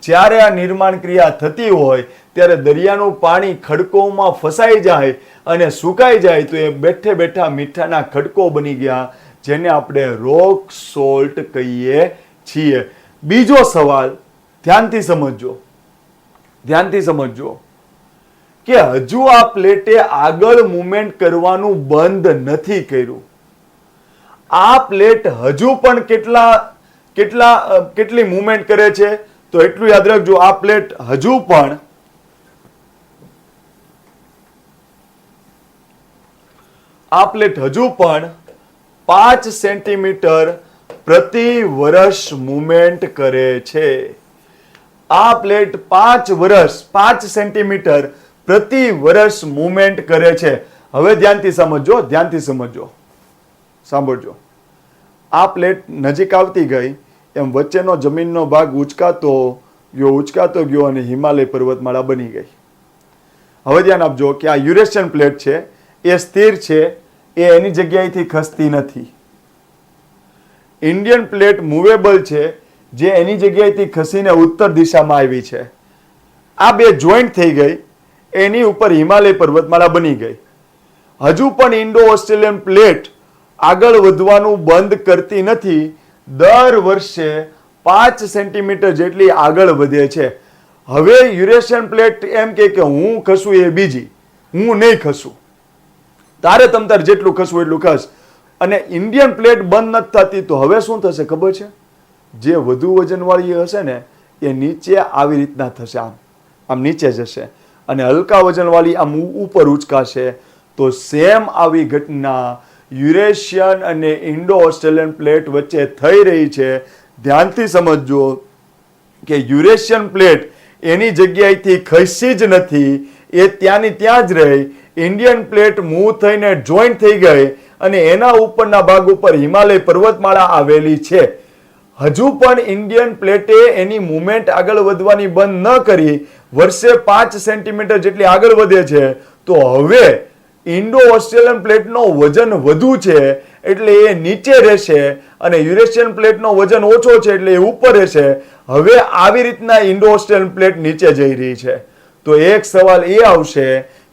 જ્યારે આ નિર્માણ ક્રિયા થતી હોય ત્યારે દરિયાનું પાણી ખડકોમાં ફસાઈ જાય અને સુકાઈ જાય, તો એ બેઠે બેઠા મીઠાના ખડકો બની ગયા, જેને આપણે રોક સોલ્ટ કહીએ છીએ. બીજો સવાલ ધ્યાનથી સમજજો, ધ્યાનથી સમજજો કે હજુ આ પ્લેટે આગળ મુવમેન્ટ કરવાનું બંધ નથી કર્યું. આ પ્લેટ હજુ પણ કેટલી મુવમેન્ટ કરે છે? તો એટલું યાદ રાખજો, આ પ્લેટ હજુ પણ આ પ્લેટ હજુ પણ 5 સેન્ટીમીટર પ્રતિ વર્ષ મુવમેન્ટ કરે છે. આ પ્લેટ 5 સેન્ટીમીટર પ્રતિ વર્ષ મુવમેન્ટ કરે છે. હવે ધ્યાનથી સમજો, ધ્યાનથી સમજો, સાંભળજો. આ પ્લેટ નજીક આવતી ગઈ એમ વચ્ચેનો જમીનનો ભાગ ઉચકાતો ગયો અને હિમાલય પર્વતમાળા બની ગઈ. હવે ધ્યાન આપજો કે આ યુરેશિયન પ્લેટ છે એ સ્થિર છે, એ એની જગ્યાએથી ખસતી નથી. ઇન્ડિયન પ્લેટ મૂવેબલ છે, જે એની જગ્યાએથી ખસીને ઉત્તર દિશામાં આવી છે. આ બે જોઈન્ટ થઈ ગઈ, એની ઉપર હિમાલય પર્વતમાળા બની ગઈ. હજુ પણ ઇન્ડો ઓસ્ટ્રેલિયન પ્લેટ આગળ વધવાનું બંધ કરતી નથી. દર વર્ષે 5 સેન્ટીમીટર જેટલી આગળ વધે છે. હવે યુરેશિયન પ્લેટ એમ કે હું ખસું એ બીજી, હું નહીં ખસું, તારે તમતાર જેટલું ખસવું એટલું ખસ. અને ઇન્ડિયન પ્લેટ બંધ નથી થતી, તો હવે શું થશે ખબર છે? જે વધુ વજનવાળી હશે ને એ નીચે આવી રીતના થશે, આમ આમ નીચે જશે અને હલકા વજનવાળી આમ ઉપર ઉચકાશે. તો સેમ આવી ઘટના યુરેશિયન અને ઇન્ડો ઓસ્ટ્રેલિયન પ્લેટ વચ્ચે થઈ રહી છે. ધ્યાનથી સમજજો કે યુરેશિયન પ્લેટ એની જગ્યાએથી ખસી જ નથી, એ ત્યાંની ત્યાં જ રહી. ઇન્ડિયન પ્લેટ મૂવ થઈને જોઈન્ટ થઈ ગઈ અને એના ઉપરના ભાગ ઉપર હિમાલય પર્વતમાળા આવેલી છે. હજુ પણ ઇન્ડિયન પ્લેટે એની મુવમેન્ટ આગળ વધવાની બંધ ન કરી, વર્ષે 5 સેન્ટીમીટર જેટલી આગળ વધે છે. તો હવે ઇન્ડો ઓસ્ટ્રેલિયન પ્લેટનો વજન વધુ છે એટલે એ નીચે રહેશે અને યુરેશિયન પ્લેટનો વજન ઓછો છે એટલે એ ઉપર રહેશે. હવે આવી રીતના ઇન્ડો ઓસ્ટ્રેલિયન પ્લેટ નીચે જઈ રહી છે. તો એક સવાલ એ આવશે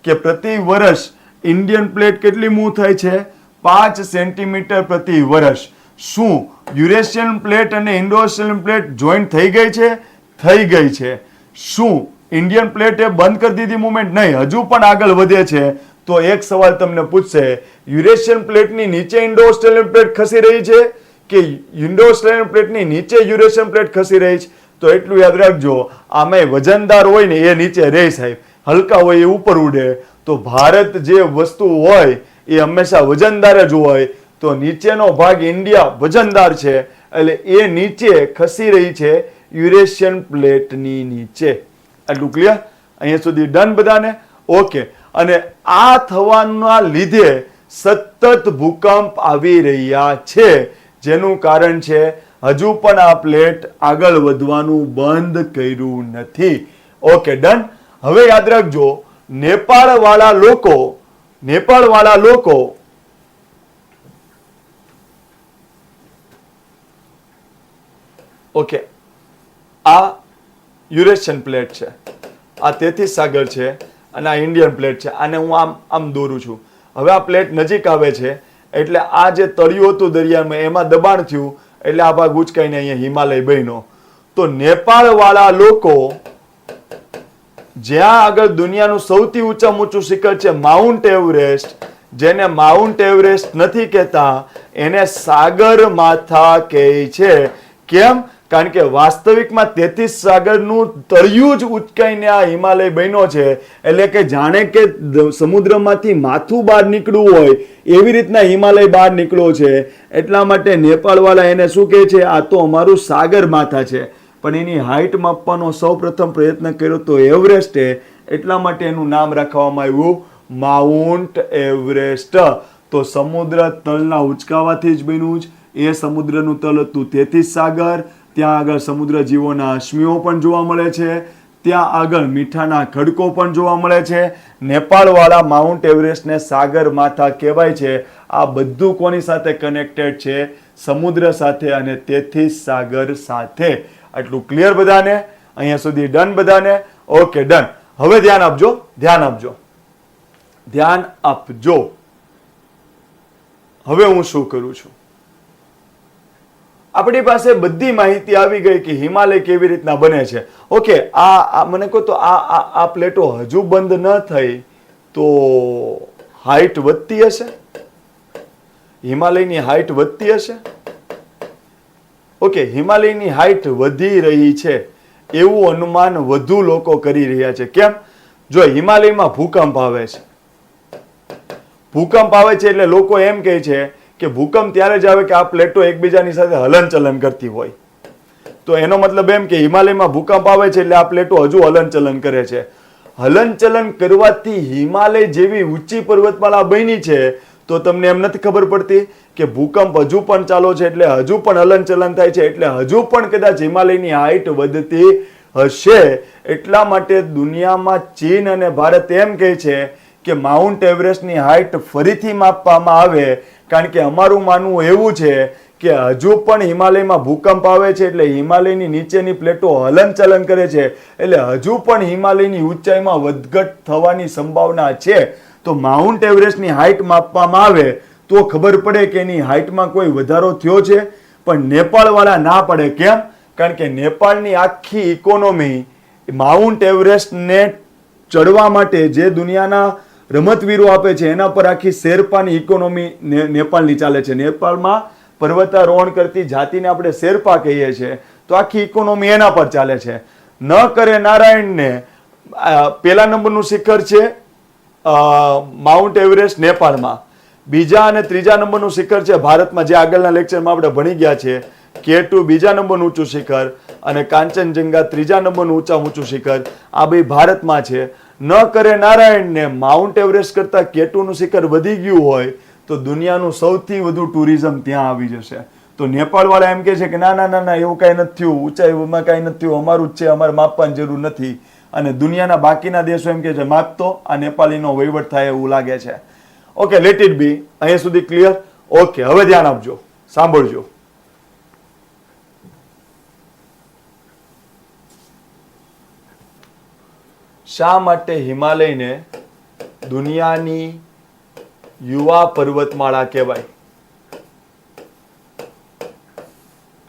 કે પ્રતિ વર્ષ ઇન્ડિયન પ્લેટ કેટલી મૂવ થાય છે? 5 સેન્ટીમીટર પ્રતિ વર્ષ. શું યુરેશિયન પ્લેટ અને ઇન્ડો ઓસ્ટ્રેલિયન પ્લેટ જોઈન્ટ થઈ ગઈ છે? થઈ ગઈ છે. શું ઇન્ડિયન પ્લેટે બંધ કરી દીધી મુવમેન્ટ? નહીં, હજુ પણ આગળ વધે છે. તો એક સવાલ તમને પૂછશે, યુરેશિયન પ્લેટની નીચે ઇન્ડો ઓસ્ટ્રેલિયન પ્લેટ ખસી રહી છે કે ઇન્ડો ઓસ્ટ્રેલિયન પ્લેટની નીચે યુરેશિયન પ્લેટ ખસી રહી છે? તો એટલું યાદ રાખજો, આમે વજનદાર હોય ને એ નીચે રહે સાહેબ, હલકા હોય એ ઉપર ઉડે. તો ભારત જે વસ્તુ હોય એ હંમેશા વજનદાર જ હોય. તો નીચેનો ભાગ ઇન્ડિયા વજનદાર છે એટલે એ નીચે ખસી રહી છે યુરેશિયન પ્લેટની નીચે. આટલું ક્લિયર? અહીંયા સુધી ડન બધાને? ઓકે. અને આ થવાના લીધે સતત ભૂકંપ આવી રહ્યા છે, જેનું કારણ છે હજુ પણ આ પ્લેટ આગળ વધવાનું બંધ કર્યું નથી. Okay, done. હવે યાદ રાખજો, નેપાળ વાળા લોકો ઓકે, આ યુરેશિયન પ્લેટ છે, આ તેથીસ સાગર છે અને આ ઇન્ડિયન પ્લેટ છે. આને હું આમ દોરું છું. હવે આ પ્લેટ નજીક આવે છે એટલે આ જે તળિયું હતું દરિયામાં એમાં દબાણ થયું એટલે આ ભાગ ઉચકાઈને અહીંયા હિમાલય બન્યો. તો નેપાળ વાળા લોકો જ્યાં આગળ દુનિયાનું સૌથી ઊંચું શિખર છે માઉન્ટ એવરેસ્ટ, જેને માઉન્ટ એવરેસ્ટ નથી કહેતા, એને સાગર માથા કહે છે. કેમ? કારણ કે વાસ્તવિકમાં તેથીસ સાગરનું તળિયું જ ઉચકાઈને આ હિમાલય બન્યો છે. એટલે કે જાણે કે સમુદ્રમાંથી માથું બહાર નીકળવું હોય એવી રીતના હિમાલય બહાર નીકળ્યો છે. એટલા માટે નેપાળ વાળા એને શું કહે છે? આ તો અમારું સાગર માથા છે. પણ એની હાઈટ માપવાનો સૌપ્રથમ પ્રયત્ન કર્યો તો એવરેસ્ટે, એટલા માટે એનું નામ રાખવામાં આવ્યું માઉન્ટ એવરેસ્ટ. તો સમુદ્ર તલના ઉચકાવાથી જ બન્યું જ. એ સમુદ્રનું તલ હતું તેથીસ સાગર. ત્યાં આગળ સમુદ્ર જીવોના અશ્મિઓ પણ જોવા મળે છે. ત્યાં આગળ મીઠાના ખડકો પણ જોવા મળે છે. નેપાળવાળા માઉન્ટ એવરેસ્ટને સાગર માથા કહેવાય છે. આ બધું કોની સાથે કનેક્ટેડ છે? સમુદ્ર સાથે અને તેથીસ સાગર સાથે. આટલું ક્લિયર બધાને? અહીંયા સુધી ડન બધાને? Okay, done. હવે ધ્યાન આપજો. હવે હું શું કરું છું? આપણી પાસે બધી માહિતી આવી ગઈ કે હિમાલય કેવી રીતના બને છે. ઓકે, આ મને કહો તો આ પ્લેટો હજુ બંધ ન થઈ તો હાઈટ વધતી હશે? હિમાલયની હાઈટ વધતી હશે? ઓકે, હિમાલયની હાઈટ વધી રહી છે એવું અનુમાન વધુ લોકો કરી રહ્યા છે. કેમ? જો હિમાલયમાં ભૂકંપ આવે છે એટલે લોકો એમ કહે છે કે ભૂકંપ ત્યારે જ આવે કે આ પ્લેટો એકબીજાની સાથે હલનચલન કરતી હોય. તો એનો મતલબ એમ કે હિમાલયમાં ભૂકંપ આવે છે એટલે આ પ્લેટો હજુ હલનચલન કરે છે. હલનચલન કરવાથી હિમાલય જેવી ઊંચી પર્વતમાળા બની છે. તો તમને એમ નથી ખબર પડતી કે ભૂકંપ હજુ પણ ચાલુ છે એટલે હજુ પણ હલનચલન થાય છે એટલે હજુ પણ કદાચ હિમાલયની હાઈટ વધતી હશે. એટલા માટે દુનિયામાં ચીન અને ભારત એમ કહે છે કે માઉન્ટ એવરેસ્ટની હાઈટ ફરીથી માપવામાં આવે. કારણ કે અમારું માનવું એવું છે કે હજુ પણ હિમાલયમાં ભૂકંપ આવે છે એટલે હિમાલયની નીચેની પ્લેટો હલનચલન કરે છે એટલે હજુ પણ હિમાલયની ઊંચાઈમાં વધઘટ થવાની સંભાવના છે. તો માઉન્ટ એવરેસ્ટની હાઈટ માપવામાં આવે તો ખબર પડે કે એની હાઈટમાં કોઈ વધારો થયો છે. પણ નેપાળ વાળા ના પડે. કેમ? કારણ કે નેપાળની આખી ઇકોનોમી માઉન્ટ એવરેસ્ટને ચડવા માટે જે દુનિયાના રમતવીરો આપે છે એના પર આખી શેરપાની ઇકોનોમી નેપાળની ચાલે છે. નેપાળમાં પર્વતારોહણ કરતી જાતિને આપણે શેરપા કહીએ છીએ. તો આખી ઇકોનોમી એના પર ચાલે છે. ન કરે નારાયણને પહેલા નંબરનું શિખર છે માઉન્ટ એવરેસ્ટ નેપાળમાં, બીજા અને ત્રીજા નંબરનું શિખર છે ભારતમાં, જે આગળના લેક્ચરમાં આપણે ભણી ગયા છે. K2 બીજા નંબરનું ઊંચું શિખર અને કાંચનજંગા ત્રીજા નંબરનું ઊંચું શિખર, આ બે ભારતમાં છે. ન કરે નારાયણને માઉન્ટ એવરેસ્ટ કરતા K2 નું શિખર વધી ગયું હોય તો દુનિયાનું સૌથી વધુ ટુરિઝમ ત્યાં આવી જશે. તો નેપાળ વાળા એમ કે છે કે ના ના ના ના એવું કાંઈ નથી થયું, ઊંચાઈમાં કાંઈ નથી થયું, અમારું જ છે, અમારે માપવાની જરૂર નથી. અને દુનિયાના બાકીના દેશો એમ કે છે માપતો આ નેપાળીનો વહીવટ થાય એવું લાગે છે. Okay, let it be. અહીંયા સુધી ક્લિયર? ઓકે, હવે ધ્યાન આપજો, સાંભળજો. શા માટે હિમાલયને દુનિયાની યુવા પર્વતમાળા કહેવાય?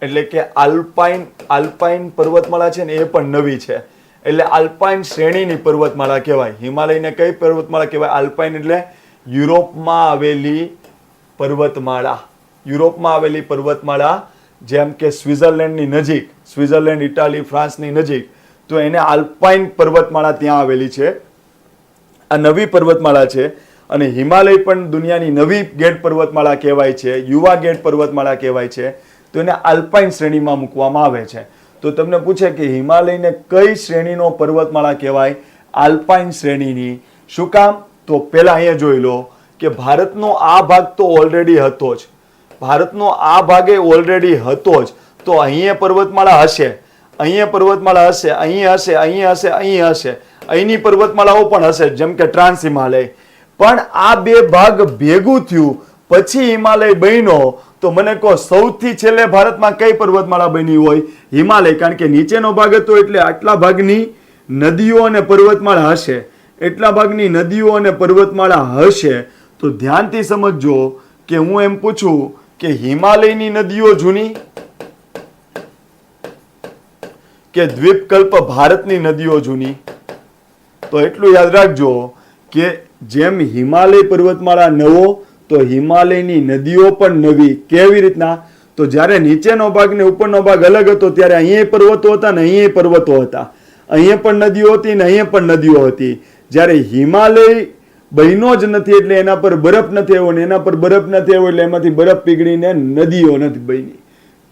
એટલે કે આલ્પાઇન પર્વતમાળા છે ને એ પણ નવી છે, એટલે આલ્પાઇન શ્રેણીની પર્વતમાળા કહેવાય. હિમાલયને કઈ પર્વતમાળા કહેવાય? આલ્પાઇન એટલે યુરોપમાં આવેલી પર્વતમાળા. યુરોપમાં આવેલી પર્વતમાળા, જેમ કે સ્વિટ્ઝરલેન્ડની નજીક, સ્વિટ્ઝરલેન્ડ, ઇટાલી, ફ્રાન્સની નજીક, તો એને આલ્પાઇન પર્વતમાળા ત્યાં આવેલી છે. આ નવી પર્વતમાળા છે અને હિમાલય પણ દુનિયાની નવી ગેટ પર્વતમાળા કહેવાય છે, યુવા ગેટ પર્વતમાળા કહેવાય છે. તો એને આલ્પાઇન શ્રેણીમાં મૂકવામાં આવે છે. તો તમને પૂછે કે હિમાલયને કઈ શ્રેણીનો પર્વતમાળા કહેવાય? આલ્પાઇન શ્રેણીની. શું કામ? તો પહેલા અહીંયા જોઈ લો કે ભારતનો આ ભાગ તો ઓલરેડી હતો જ, ભારતનો આ ભાગે ઓલરેડી હતો જ, તો અહીંયા પર્વતમાળા હશે, અહીંયા પર્વતમાળા હશે, અહીં હશે, અહીં હશે, અહીં હશે, અહીંની પર્વતમાળાઓ પણ હશે, જેમ કે ટ્રાન્સ હિમાલય. પણ આ બે ભાગ ભેગું થયું પછી હિમાલય બન્યો. તો મને કહો સૌથી છેલ્લે ભારતમાં કઈ પર્વતમાળા બની હોય? હિમાલય. કારણ કે નીચેનો ભાગ હતો એટલે આટલા ભાગની નદીઓ અને પર્વતમાળા હશે, એટલા ભાગની નદીઓ અને પર્વતમાળા હશે. તો ધ્યાનથી સમજજો કે હું એમ પૂછું કે હિમાલયની નદીઓ જૂની કે દ્વીપકલ્પ ભારતની નદીઓ જૂની? તો એટલું યાદ રાખજો કે જેમ હિમાલય પર્વતમાળા નવો તો હિમાલયની નદીઓ પણ નવી. કેવી રીતના? તો જ્યારે નીચેનો ભાગ ને ઉપરનો ભાગ અલગ હતો ત્યારે અહીંયા પર્વતો હતા ને અહીંયા પર્વતો હતા, અહીંયા પણ નદીઓ હતી ને અહીંયા પણ નદીઓ હતી. જ્યારે હિમાલય બન્યો જ નથી એટલે એના પર બરફ નથી આવ્યો ને એના પર બરફ નથી આવ્યો એટલે એમાંથી બરફ પીગળીને નદીઓ નથી બની.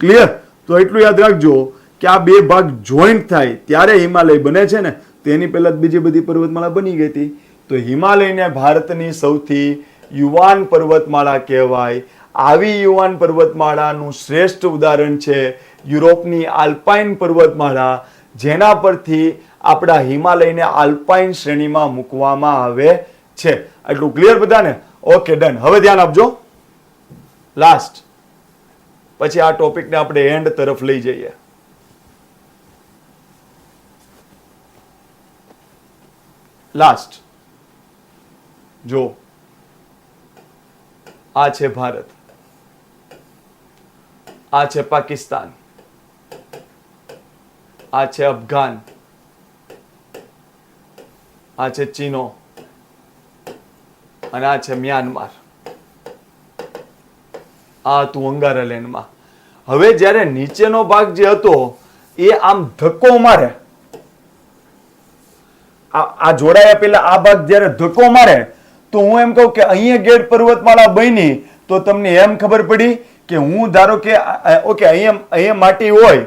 ક્લિયર? તો એટલું યાદ રાખજો કે આ બે ભાગ જોઈન્ટ થાય ત્યારે હિમાલય બને છે ને, તેની પહેલા બીજી બધી પર્વતમાળા બની ગઈ હતી. તો હિમાલયને ભારતની સૌથી યુવાન પર્વતમાળા કહેવાય. આવી યુવાન પર્વતમાળાનું શ્રેષ્ઠ ઉદાહરણ છે યુરોપની આલ્પાઇન પર્વતમાળા, જેના પરથી આપણા હિમાલયને આલ્પાઇન શ્રેણીમાં મૂકવામાં આવે છે. એટલું ક્લિયર બધાને? Okay, done. હવે ધ્યાન આપજો, લાસ્ટ, પછી આ ટોપિકને આપણે એન્ડ તરફ લઈ જઈએ. લાસ્ટ જો, આ છે ભારત, આ છે પાકિસ્તાન, આ છે અફઘાન, આ છે ચીનો અને આ છે મ્યાનમાર. આ હતું અંગારાલેન્ડમાં. હવે જ્યારે નીચેનો ભાગ જે હતો એ આમ ધક્કો મારે, આ જોડાયા પેલા આ ભાગ જ્યારે ધક્કો મારે તો હું એમ કહું કે અહીંયા ગેટ પર્વતમાળા બની, તો તમને એમ ખબર પડી કે હું ધારો કે ઓકે અહીંયા માટી હોય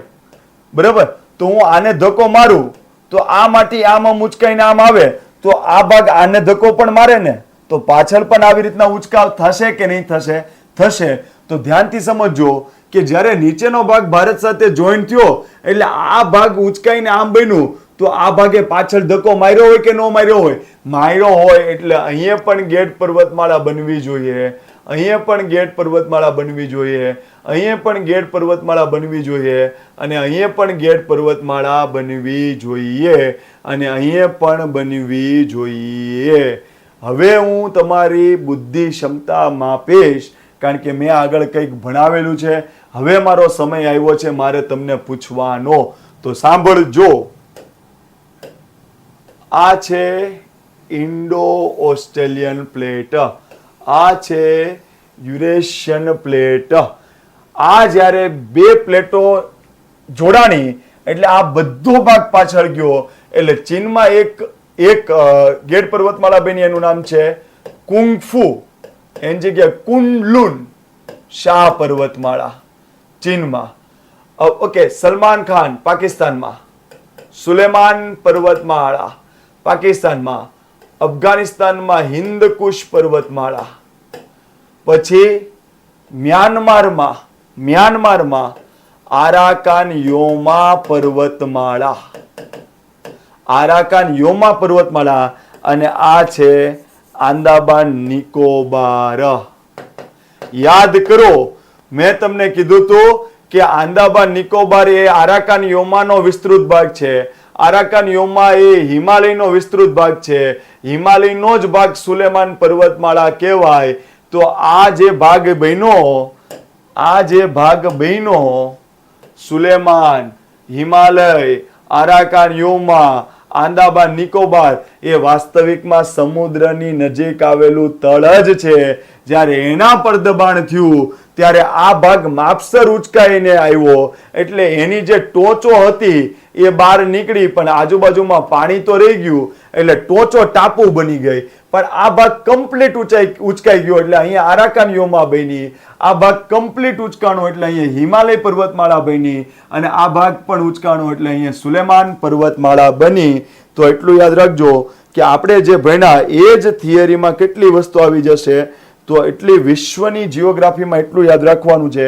બરાબર, તો હું આને ધક્કો મારું તો આ માટી આમાં મુચકાઈને આમ આવે, તો આ ભાગ આને ધક્કો પણ મારે ને તો પાછળ પણ આવી રીતના ઉચકાવ થશે કે નહીં થશે? થશે. તો ધ્યાનથી સમજજો કે જ્યારે નીચેનો ભાગ ભારત સાથે જોઈન્ટ થયો એટલે આ ભાગ ઉચકાઈને આમ બન્યું, તો આ ભાગે પાછળ ધક્કો માર્યો હોય કે ન માર્યો હોય? માર્યો હોય. એટલે અહીંયા પણ ગેટ પર્વતમાળા બનવી જોઈએ, અહીંયા પણ ગેટ પર્વતમાળા બનવી જોઈએ, અહીંયા પણ ગેટ પર્વતમાળા બનવી જોઈએ, અને અહીંયા પણ ગેટ પર્વતમાળા બનવી જોઈએ, અને અહીંયા પણ બનવી જોઈએ. હવે હું તમારી બુદ્ધિ ક્ષમતા માપીશ, કારણ કે મેં આગળ કંઈક ભણાવેલું છે. હવે મારો સમય આવ્યો છે મારે તમને પૂછવાનો, તો સાંભળજો. આ છે ઇન્ડો ઓસ્ટ્રેલિયન પ્લેટ, આ છે યુરેશિયન પ્લેટ. આ જ્યારે બે પ્લેટો જોડાણી એટલે આ બધો ભાગ પાછળ ગયો એટલે ચીનમાં એક ગેટ પર્વતમાળા બની, એનું નામ છે કુંગફુ, એની જગ્યાએ કુનલુન શાહ પર્વતમાળા ચીનમાં. ઓકે, સલમાન ખાન પાકિસ્તાનમાં, સુલેમાન પર્વતમાળા પાકિસ્તાનમાં, અફઘાનિસ્તાનમાં હિન્દકુશ પર્વતમાળા, પછી મ્યાનમારમાં આરાકાન યોમા પર્વતમાળા, આરાકાન યોમા પર્વતમાળા, અને આ છે આંદામાન નિકોબાર. યાદ કરો, મેં તમને કીધું હતું કે આંદામાન નિકોબાર એ આરાકાન યોમાનો વિસ્તૃત ભાગ છે. આરાકાન યોમા એ હિમાલયનો વિસ્તૃત ભાગ છે. હિમાલયનો જ ભાગ સુલેમાન પર્વતમાળા કહેવાય. તો આ જે ભાગ બન્યો સુલેમાન, હિમાલય, આરાકાન યોમા, આંદામાન નિકોબાર એ વાસ્તવિકમાં સમુદ્રની નજીક આવેલું તળ જ છે. જ્યારે એના પર દબાણ થયું ત્યારે આ ભાગ માપસર ઉચકાઈને આવ્યો, એટલે એની જે ટોચો હતી એ બહાર નીકળી, પણ આજુબાજુમાં પાણી તો રહી ગયું, એટલે ટોચો ટાપુ બની ગઈ. પણ આ ભાગ કમ્પ્લીટ ઉચકાઈ ગયો, એટલે અહીંયા આરાકાન યોમા બની. આ ભાગ કમ્પ્લીટ ઉચકાણો એટલે અહીંયા હિમાલય પર્વતમાળા બની, અને આ ભાગ પણ ઉચકાણો એટલે અહીંયા સુલેમાન પર્વતમાળા બની. તો એટલું યાદ રાખજો કે આપણે જે ભણ્યા એ જ થિયરીમાં કેટલી વસ્તુ આવી જશે. તો એટલી વિશ્વની જીઓગ્રાફીમાં એટલું યાદ રાખવાનું છે.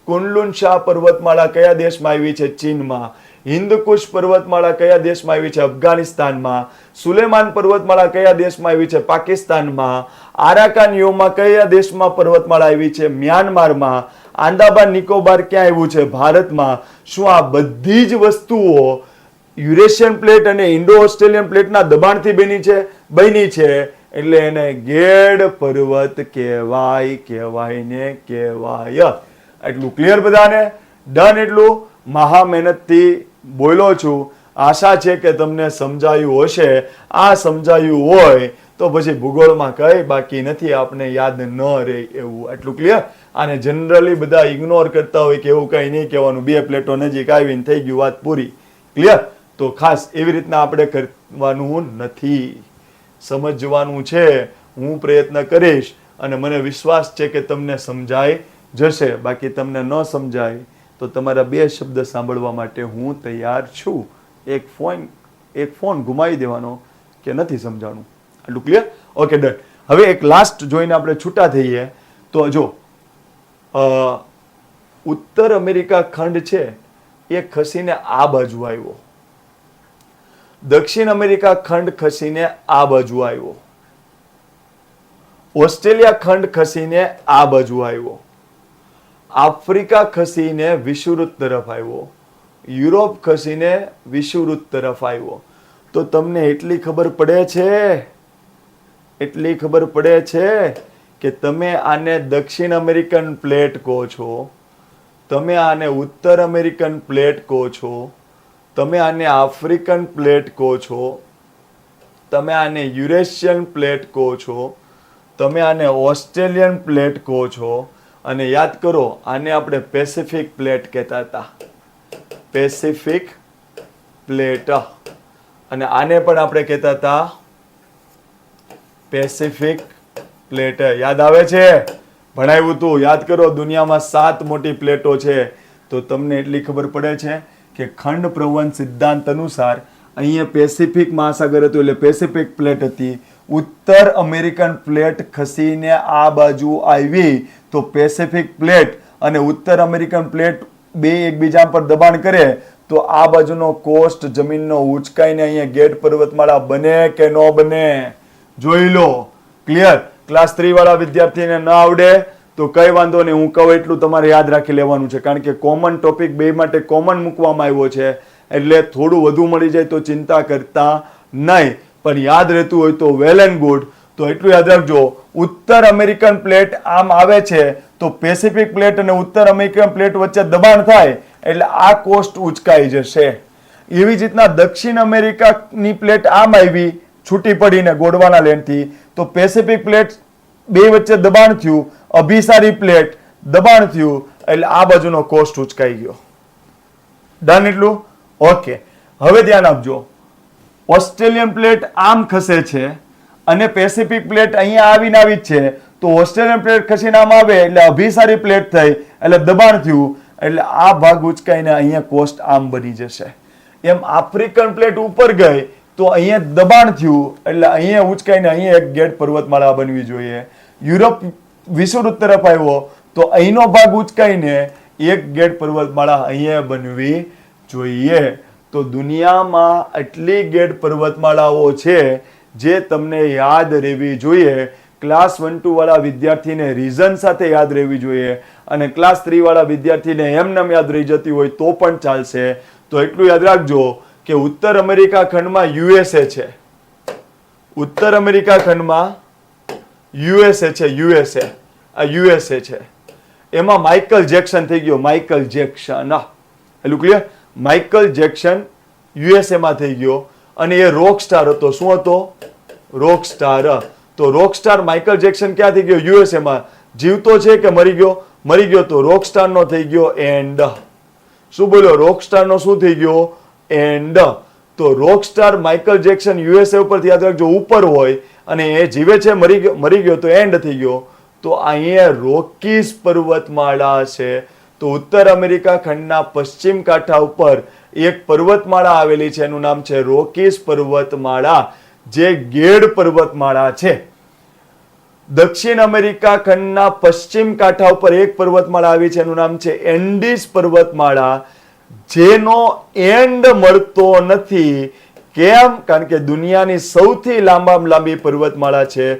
કુનલુન શાહ પર્વતમાળા કયા દેશમાં આવી છે? ચીનમાં. હિન્દકુશ પર્વતમાળા કયા દેશમાં આવી છે? અફઘાનિસ્તાનમાં. સુલેમાન પર્વતમાળા કયા દેશમાં આવી છે? પાકિસ્તાનમાં. આરાકાન યોમા કયા દેશમાં પર્વતમાળા આવી છે? મ્યાનમારમાં. આંદામાન નિકોબાર ક્યાં આવ્યું છે? ભારતમાં. શું આ બધી જ વસ્તુઓ યુરેશિયન પ્લેટ અને ઇન્ડો ઓસ્ટ્રેલિયન પ્લેટના દબાણથી બની છે? એટલે એને ગેડ પર્વત કહેવાય. એટલું ક્લિયર બધાને? ડન. એટલું મહા મહેનતથી બોલ્યો છું. આશા છે કે તમને સમજાયું હશે. આ સમજાયું હોય તો પછી ભૂગોળમાં કઈ બાકી નથી, આપણે યાદ ન રહે એવું. એટલું ક્લિયર? આને જનરલી બધા ઇગ્નોર કરતા હોય કે એવું કઈ નહીં કહેવાનું, બે પ્લેટો નજીક આવીને થઈ ગયું, વાત પૂરી. ક્લિયર? તો ખાસ એવી રીતના આપણે કરવાનું નથી, સમજવાનું છે. હું પ્રયત્ન કરીશ અને મને વિશ્વાસ છે કે તમને સમજાઈ જશે. બાકી તમને ન સમજાય તો તમારા બે શબ્દ સાંભળવા માટે હું તૈયાર છું. એક ફોન ઘુમાવી દેવાનો કે નથી સમજાણું. આટલું ક્લિયર? Okay, done. હવે એક લાસ્ટ જોઈને આપણે છૂટા થઈએ. તો જો ઉત્તર અમેરિકા ખંડ છે એ ખસીને આ બાજુ આવ્યો, દક્ષિણ અમેરિકા ખંડ ખસીને આ બાજુ આવ્યો, ઓસ્ટ્રેલિયા ખંડ ખસીને આ બાજુ આવ્યો, આફ્રિકા ખસીને વિષુવવૃત્ત તરફ આવ્યો, યુરોપ ખસીને વિષુવવૃત્ત તરફ આવ્યો. તો તમને એટલી ખબર પડે છે કે તમે આને દક્ષિણ અમેરિકન પ્લેટ કહો છો, તમે આને ઉત્તર અમેરિકન પ્લેટ કહો છો, તમે આને આફ્રિકન પ્લેટ કહો છો, તમે આને યુરેશિયન પ્લેટ કહો છો, તમે આને ઓસ્ટ્રેલિયન પ્લેટ કહો છો, અને યાદ કરો આને આપણે પેસિફિક પ્લેટ કહેતા હતા. Pacific plate. અને આને પણ આપણે કહેતા હતા પેસિફિક પ્લેટ. યાદ આવે છે? ભણાવ્યું તું, યાદ કરો. દુનિયામાં 7 મોટી પ્લેટો છે. તો તમને એટલી ખબર પડે છે કે ખંડ પ્રવહન સિદ્ધાંત અનુસાર અહીંયા પેસિફિક મહાસાગર હતું એટલે પેસિફિક પ્લેટ હતી. ઉત્તર અમેરિકન પ્લેટ ખસીને આ બાજુ આવી તો પેસિફિક પ્લેટ અને ઉત્તર અમેરિકન પ્લેટ બે એકબીજા પર દબાણ કરે તો આ બાજુનો કોસ્ટ જમીનનો ઉચકાઈને અહીંયા ગેટ પર્વતમાળા બને કે ન બને? જોઈ લો. ક્લિયર? ક્લાસ 3 વાળા વિદ્યાર્થીને ન આવડે તો કઈ વાંધો નહીં, હું કહું એટલું તમારે યાદ રાખી લેવાનું છે. કારણ કે કોમન ટોપિક બે માટે કોમન મૂકવામાં આવ્યો છે, એટલે થોડું વધુ મળી જાય તો ચિંતા કરતા નહીં, પણ યાદ રહેતું હોય તો વેલ એન્ડ ગુડ. તો એટલું યાદ રાખજો, ઉત્તર અમેરિકન પ્લેટ આમ આવે છે તો પેસિફિક પ્લેટ અને ઉત્તર અમેરિકન પ્લેટ વચ્ચે દબાણ થાય એટલે આ કોસ્ટ ઉચકાઈ જશે. એવી જ રીતના દક્ષિણ અમેરિકાની પ્લેટ આમ આવી છૂટી પડીને ગોળવાના લેન્ડથી તો પેસિફિક પ્લેટ બે વચ્ચે દબાણ થયું, અભિસારી પ્લેટ દબાણ થયું એટલે આ બાજુનો કોસ્ટ ઉચકાઈ ગયો. ડન? એટલું ઓકે. હવે ધ્યાન આપજો, ઓસ્ટ્રેલિયન પ્લેટ આમ ખસે છે અને પેસિફિક પ્લેટ અહીંયા આવીને આવી જ છે, તો ઓસ્ટ્રેલિયન પ્લેટ ખસીને આમ આવે એટલે અભિસારી પ્લેટ થઈ એટલે દબાણ થયું, એટલે આ ભાગ ઉચકાઈને અહીંયા કોસ્ટ આમ બની જશે. એમ આફ્રિકન પ્લેટ ઉપર ગઈ તો અહીંયા દબાણ થયું એટલે અહીંયા ઉચકાઈને અહીંયા એક ગેટ પર્વતમાળા બનવી જોઈએ. યુરોપ વિષુવવૃત્ત તરફ આવ્યો તો અહીંનો ભાગ ઉચકાઈને એક ગેટ પર્વતમાળા અહીંયા બનવી જોઈએ. તો દુનિયામાં આટલી ગેટ પર્વતમાળાઓ છે જે તમને યાદ રહેવી જોઈએ. ક્લાસ 1-2 વાળા વિદ્યાર્થીને રીઝન સાથે યાદ રહેવી જોઈએ અને ક્લાસ 3 વાળા વિદ્યાર્થીને એમનેમ યાદ રહી જતી હોય તો પણ ચાલશે. તો એટલું યાદ રાખજો કે ઉત્તર અમેરિકા ખંડમાં યુએસએ છે, ઉત્તર અમેરિકા ખંડમાં યુએસએ છે, યુએસએ આ યુએસએ છે. એમાં માઇકલ જેક્સન થઈ ગયો, માઇકલ જેક્સન, એટલું ક્લિયર. માઇકલ જેક્સન યુએસએ માં થઈ ગયો અને એ રોક સ્ટાર હતો. શું હતો? રોક સ્ટાર. તો રોક સ્ટાર માઇકલ જેક્સન ક્યાં થઈ ગયો? યુએસએ માં. જીવતો છે કે મરી ગયો? મરી ગયો. તો રોક સ્ટાર નો થઈ ગયો એન્ડ. શું બોલ્યો? રોક સ્ટાર નો શું થઈ ગયો? એન્ડ. તો રોક સ્ટાર માઇકલ જેક્સન યુએસએ ઉપરથી યાદ રાખજો ઉપર હોય અને એ જીવે છે, મરી ગયો તો એન્ડ થઈ ગયો. તો અહીંયા રોકીઝ પર્વતમાળા છે. તો ઉત્તર અમેરિકા ખંડના પશ્ચિમ કાંઠા ઉપર એક પર્વતમાળા આવેલી છે, એનું નામ છે રોકીઝ પર્વતમાળા, જે ગેડ પર્વતમાળા છે. દક્ષિણ અમેરિકા ખંડના પશ્ચિમ કાંઠા ઉપર એક પર્વતમાળા આવી છે, એનું નામ છે એન્ડીઝ પર્વતમાળા, જેનો એન્ડ મળતો નથી. કેમ? કારણ કે દુનિયાની સૌથી લાંબામાં લાંબી પર્વતમાળા છે,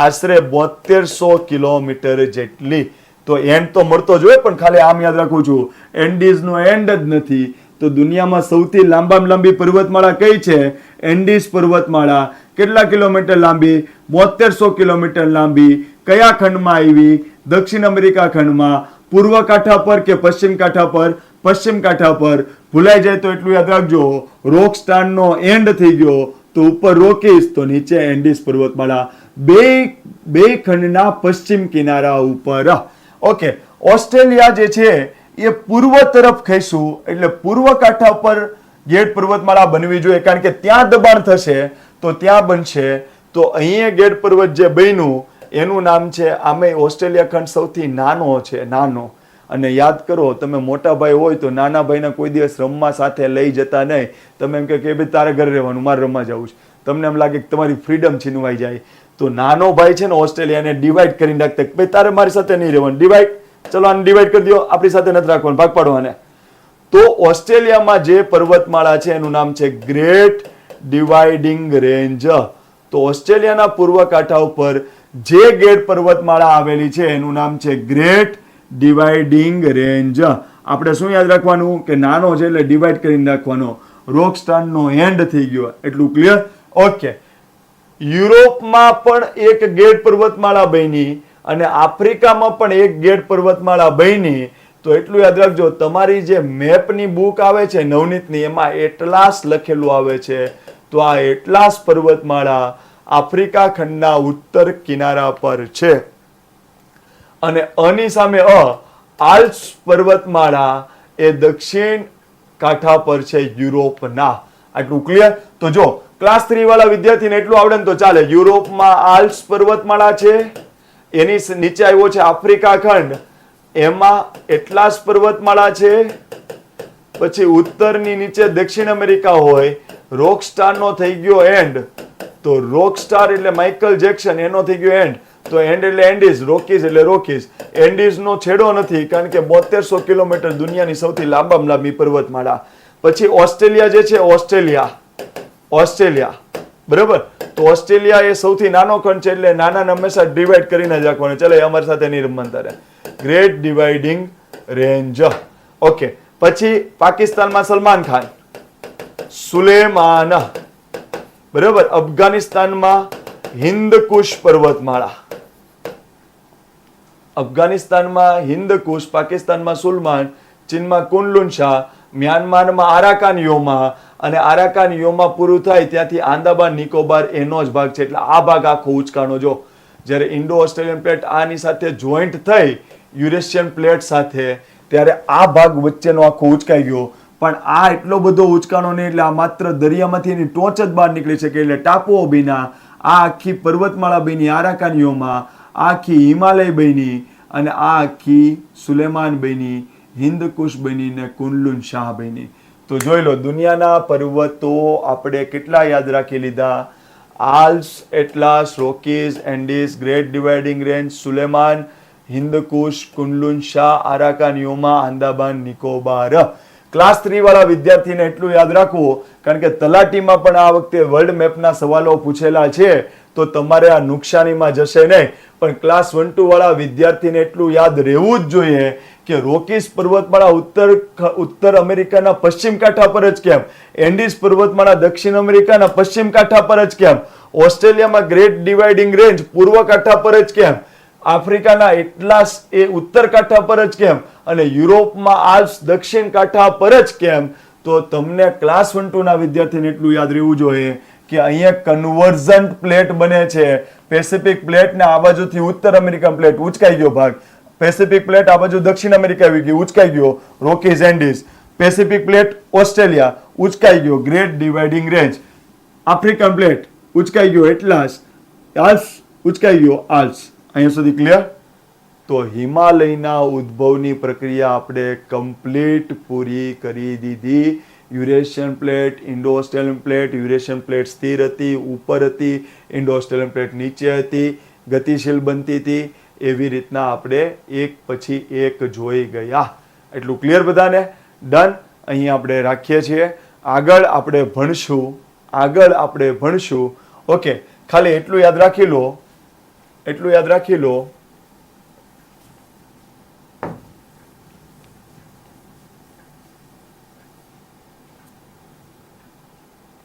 આશરે 7200 કિલોમીટર જેટલી. તો એન્ડ તો મળતો જ હોય, પણ ખાલી આમ યાદ રાખું છું, એન્ડીઝ નો એન્ડ જ નથી. તો દુનિયામાં સૌથી લાંબામાં લાંબી પર્વતમાળા કઈ છે? એન્ડીઝ પર્વતમાળા. કેટલા કિલોમીટર લાંબી? 7200 કિલોમીટર લાંબી. કયા ખંડમાં આવી? દક્ષિણ અમેરિકા ખંડમાં. પૂર્વ કાંઠા પર કે પશ્ચિમ કાંઠા પર? પશ્ચિમ કાંઠા પર. ભૂલાઈ જાય તો એટલું યાદ રાખજો, રોક સ્ટાર નો એન્ડ થઈ ગયો તો ઉપર રોકીઝ તો નીચે એન્ડીઝ પર્વતમાળા. બે ખંડના પશ્ચિમ કિનારા ઉપર. ઓકે, ઓસ્ટ્રેલિયા જે છે એ પૂર્વ તરફ ખઈશું એટલે પૂર્વ કાંઠા પર ગેટ પર્વતમાળા બનવી જોઈએ, કારણ કે ત્યાં દબાણ થશે તો ત્યાં બનશે. તો અહીંયા ગેટ પર્વત જે બન્યું એનું નામ છે, આમે ઓસ્ટ્રેલિયા ખંડ સૌથી નાનો છે, નાનો. અને યાદ કરો, તમે મોટા ભાઈ હોય તો નાના ભાઈને કોઈ દિવસ રમવા સાથે લઈ જતા નહીં. તમે એમ કે ભાઈ તારે ઘરે રહેવાનું, મારે રમવા જવું છે. તમને એમ લાગે કે તમારી ફ્રીડમ છીનવાઈ જાય. તો નાનો ભાઈ છે ને ઓસ્ટ્રેલિયાને ડિવાઈડ કરી નાખતા, ભાઈ તારે મારી સાથે નહીં રહેવાનું, ડિવાઈડ, ચલો આને ડિવાઈડ કરી દો, આપણી સાથે નથી રાખવાનું, ભાગ પાડવાને. તો ઓસ્ટ્રેલિયામાં જે પર્વતમાળા છે એનું નામ છે ગ્રેટ ડિવાઇડિંગ રેન્જ. તો ઓસ્ટ્રેલિયાના પૂર્વ કાંઠા ઉપર જે ગેટ પર્વતમાળા આવેલી છે એનું નામ છે ગ્રેટ ડિવાઇડિંગ રેન્જ. આપણે શું યાદ રાખવાનું કે નાનો છે એટલે ડિવાઈડ કરીને રાખવાનો. રોક સ્ટાર નો એન્ડ થઈ ગયો, એટલું ક્લિયર? ઓકે. યુરોપમાં પણ એક ગેટ પર્વતમાળા બની અને આફ્રિકામાં પણ એક ગેટ પર્વતમાળા બની. તો એટલું યાદ રાખજો, તમારી જે મેપની બુક આવે છે નવનીતની, એમાં એટલાસ લખેલું આવે છે. તો આ એટલાસ પર્વતમાળા આફ્રિકા ખંડના ઉત્તર કિનારા પર છે. અને અની સામે આલ્પ્સ પર્વતમાળા એ દક્ષિણ કાંઠા પર છે યુરોપના. આટલું ક્લિયર? તો જો ક્લાસ 3 વાળા વિદ્યાર્થીને એટલું આવડે ને તો ચાલે. યુરોપમાં આલ્પ્સ પર્વતમાળા છે, એની નીચે આવ્યો છે આફ્રિકા ખંડ, એમાં એટલાસ પર્વતમાળા છે. પછી ઉત્તરની નીચે દક્ષિણ અમેરિકા હોય. રોક સ્ટાર નો થઈ ગયો એન્ડ. તો રોક સ્ટાર એટલે માઇકલ જેક્સન, એનો થઈ ગયો એન્ડ. તો એન્ડ એટલે એન્ડીઝ, રોકીઝ એટલે રોકીઝ. એન્ડીઝ નો છેડો નથી, કારણ કે 7200 કિલોમીટર દુનિયાની સૌથી લાંબામાં લાંબી પર્વતમાળા. પછી ઓસ્ટ્રેલિયા જે છે, ઓસ્ટ્રેલિયા, બરાબર. તો ઓસ્ટ્રેલિયા એ સૌથી નાનો ખંડ છે એટલે નાના હંમેશા ડિવાઈડ કરીને જ રાખવાનું. ચલો, એ અમારી સાથે નહીં રમવાનું તારે. Great Dividing range. ઓકે. પછી પાકિસ્તાનમાં સલમાન ખાન, સુલેમાન, બરાબર. અફઘાનિસ્તાનમાં હિન્દકુશ પર્વતમાળા, અફઘાનિસ્તાનમાં હિન્દકુશ, પાકિસ્તાનમાં સુલમાન, ચીનમાં કુનલુન શાહ, મ્યાનમારમાં આરાકાન યોમા, અને આરાકાન યોમા પૂરું થાય ત્યાંથી આંદામાન નિકોબાર એનો જ ભાગ છે. એટલે આ ભાગ આખો ઉચકાણો. જો જ્યારે ઇન્ડો ઓસ્ટ્રેલિયન પ્લેટ આની સાથે જોઈન્ટ થઈ યુરેશિયન પ્લેટ સાથે, ત્યારે આ ભાગ વચ્ચેનો આખો ઉચકાઈ ગયો. પણ આ એટલો બધો ઉચકાણો નહીં, એટલે આ માત્ર દરિયામાંથી એની ટોચ જ બહાર નીકળી શકે, એટલે ટાપુઓ બન્યા, આ આખી પર્વતમાળા બની આરાકાનીઓમાં, આ આખી હિમાલય બની, અને આ આખી સુલેમાન બની, હિન્દકુશ બની ને કુનલુન શાહ બની. તો જોઈ લો, દુનિયાના પર્વતો આપણે કેટલા યાદ રાખી લીધા? Alps, Atlas, Rockies, Andes, Great Dividing Range, Sulaiman, Hindukush, Kunlun Shan, આરાકાનીઓમાં, આંદામાન નિકોબાર. ક્લાસ 3 વાળા વિદ્યાર્થીને એટલું યાદ રાખવું, કારણ કે તલાટીમાં પણ આ વખતે વર્લ્ડ મેપના સવાલો પૂછેલા છે, તો તમારે આ નુકસાનીમાં જશે નહીં. પણ ક્લાસ 1-2 વાળા વિદ્યાર્થીને એટલું યાદ રહેવું જ જોઈએ કે રોકીઝ પર્વતમાળા ઉત્તર અમેરિકાના પશ્ચિમ કાંઠા પર જ કેમ, એન્ડીઝ પર્વતમાળા દક્ષિણ અમેરિકાના પશ્ચિમ કાંઠા પર જ કેમ, ઓસ્ટ્રેલિયામાં ગ્રેટ ડિવાઇડિંગ રેન્જ પૂર્વ કાંઠા પર જ કેમ, આફ્રિકાના એટલાસ એ ઉત્તર કાંઠા પર જ કેમ, અને યુરોપમાં આલ્પ્સ દક્ષિણ કાંઠા પર જ કેમ. તો તમને ક્લાસ 1-2 ના વિદ્યાર્થીને એટલું યાદ રહેવું જોઈએ કે અહીંયા કન્વર્જન્ટ પ્લેટ બને છે. પેસિફિક પ્લેટ ને આ બાજુથી ઉત્તર અમેરિકન પ્લેટ ઉચકાઈ ગયો ભાગ, પેસિફિક પ્લેટ આ બાજુ દક્ષિણ અમેરિકા આવી ગઈ, ઉચકાઈ ગયો Rockies Andes, Pacific plate Australia ઉચકાઈ ગયો Great Dividing Range, African plate ઉચકાઈ ગયો એટલાસ, આલ્પ્સ ઉચકાઈ ગયો આલ્પ્સ. અહીંયા સુધી ક્લિયર? તો હિમાલયના ઉદ્ભવની પ્રક્રિયા આપણે કમ્પ્લીટ પૂરી કરી દીધી. Eurasian plate, Indo Australian plate, Eurasian plate સ્થિર હતી, ઉપર હતી, ઇન્ડો ઓસ્ટ્રેલિયન પ્લેટ નીચે હતી, ગતિશીલ બનતી હતી. એવી રીતના આપણે એક પછી એક જોઈ ગયા. એટલું ક્લિયર બધાને? ડન. અહીં આપણે રાખીએ છીએ. આગળ આપણે ભણશું. ઓકે, ખાલી એટલું યાદ રાખી લો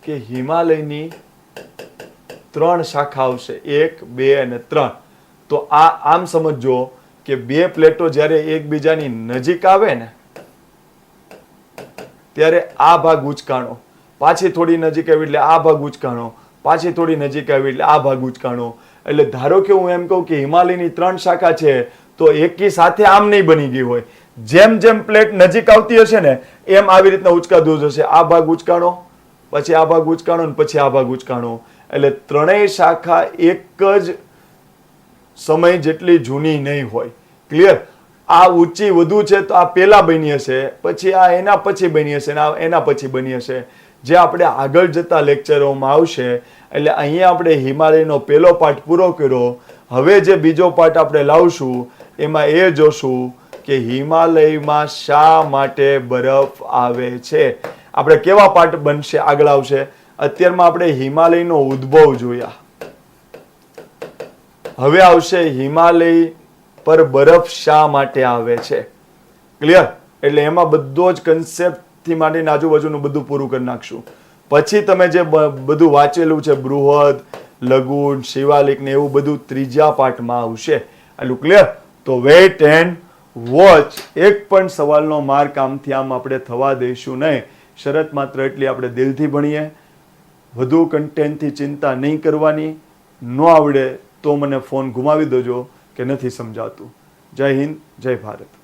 કે હિમાલયની 3 શાખા આવશે, 1, 2 અને 3. તો આ આમ સમજો કે બે પ્લેટો જ્યારે એકબીજાની નજીક આવે ને ત્યારે આ ભાગ ઉચકાણો, પાછી થોડી નજીક આવી એટલે આ ભાગ ઉચકાણો, પાછી થોડી નજીક આવી એટલે આ ભાગ ઉચકાણો. એટલે ધારો કે હું એમ કહું કે હિમાલયની 3 શાખા છે, તો એકી સાથે આમ નહીં બની ગઈ હોય. જેમ જેમ પ્લેટ નજીક આવતી હશે ને એમ આવી રીતના ઉચકાતું જશે. આ ભાગ ઉચકાણો, પછી આ ભાગ ઉચકાણો, ને પછી આ ભાગ ઉચકાણો. એટલે ત્રણેય શાખા એક જ સમય જેટલી જૂની નહીં હોય. ક્લિયર? આ ઊંચી વધુ છે તો આ પેલા બની હશે, પછી આ એના પછી બની હશે, ને આ એના પછી બની હશે, જે આપણે આગળ જતા લેક્ચરોમાં આવશે. એટલે અહીંયા આપણે હિમાલયનો પહેલો પાઠ પૂરો કર્યો. હવે જે બીજો પાઠ આપણે લાવશું એમાં એ જોશું કે હિમાલયમાં શા માટે બરફ આવે છે. આપણે કેવા પાઠ બનશે આગળ આવશે. અત્યારમાં આપણે હિમાલયનો ઉદ્ભવ જોયા. હવે આવશે હિમાલય પર બરફ શા માટે આવે છે. ક્લિયર? એટલે એમાં બધો જ કન્સેપ્ટ થી માંડીને આજુબાજુનું બધું પૂરું કરી નાખશું. પછી તમે જે બધું વાંચેલું છે બૃહદ, લઘુ, શિવાલિક ને એવું બધું ત્રીજા પાઠમાં આવશે. આટલું ક્લિયર? તો વેઇટ એન્ડ વોચ. એક પણ સવાલનો માર્ક આમથી આમ આપણે થવા દઈશું નહીં. શરત માત્ર એટલી, આપણે દિલથી ભણીએ, વધુ કન્ટેન્ટથી ચિંતા નહીં કરવાની. ન આવડે તો મને ફોન ઘુમાવી દેજો કે નથી સમજાતું. જય હિન્દ, જય ભારત.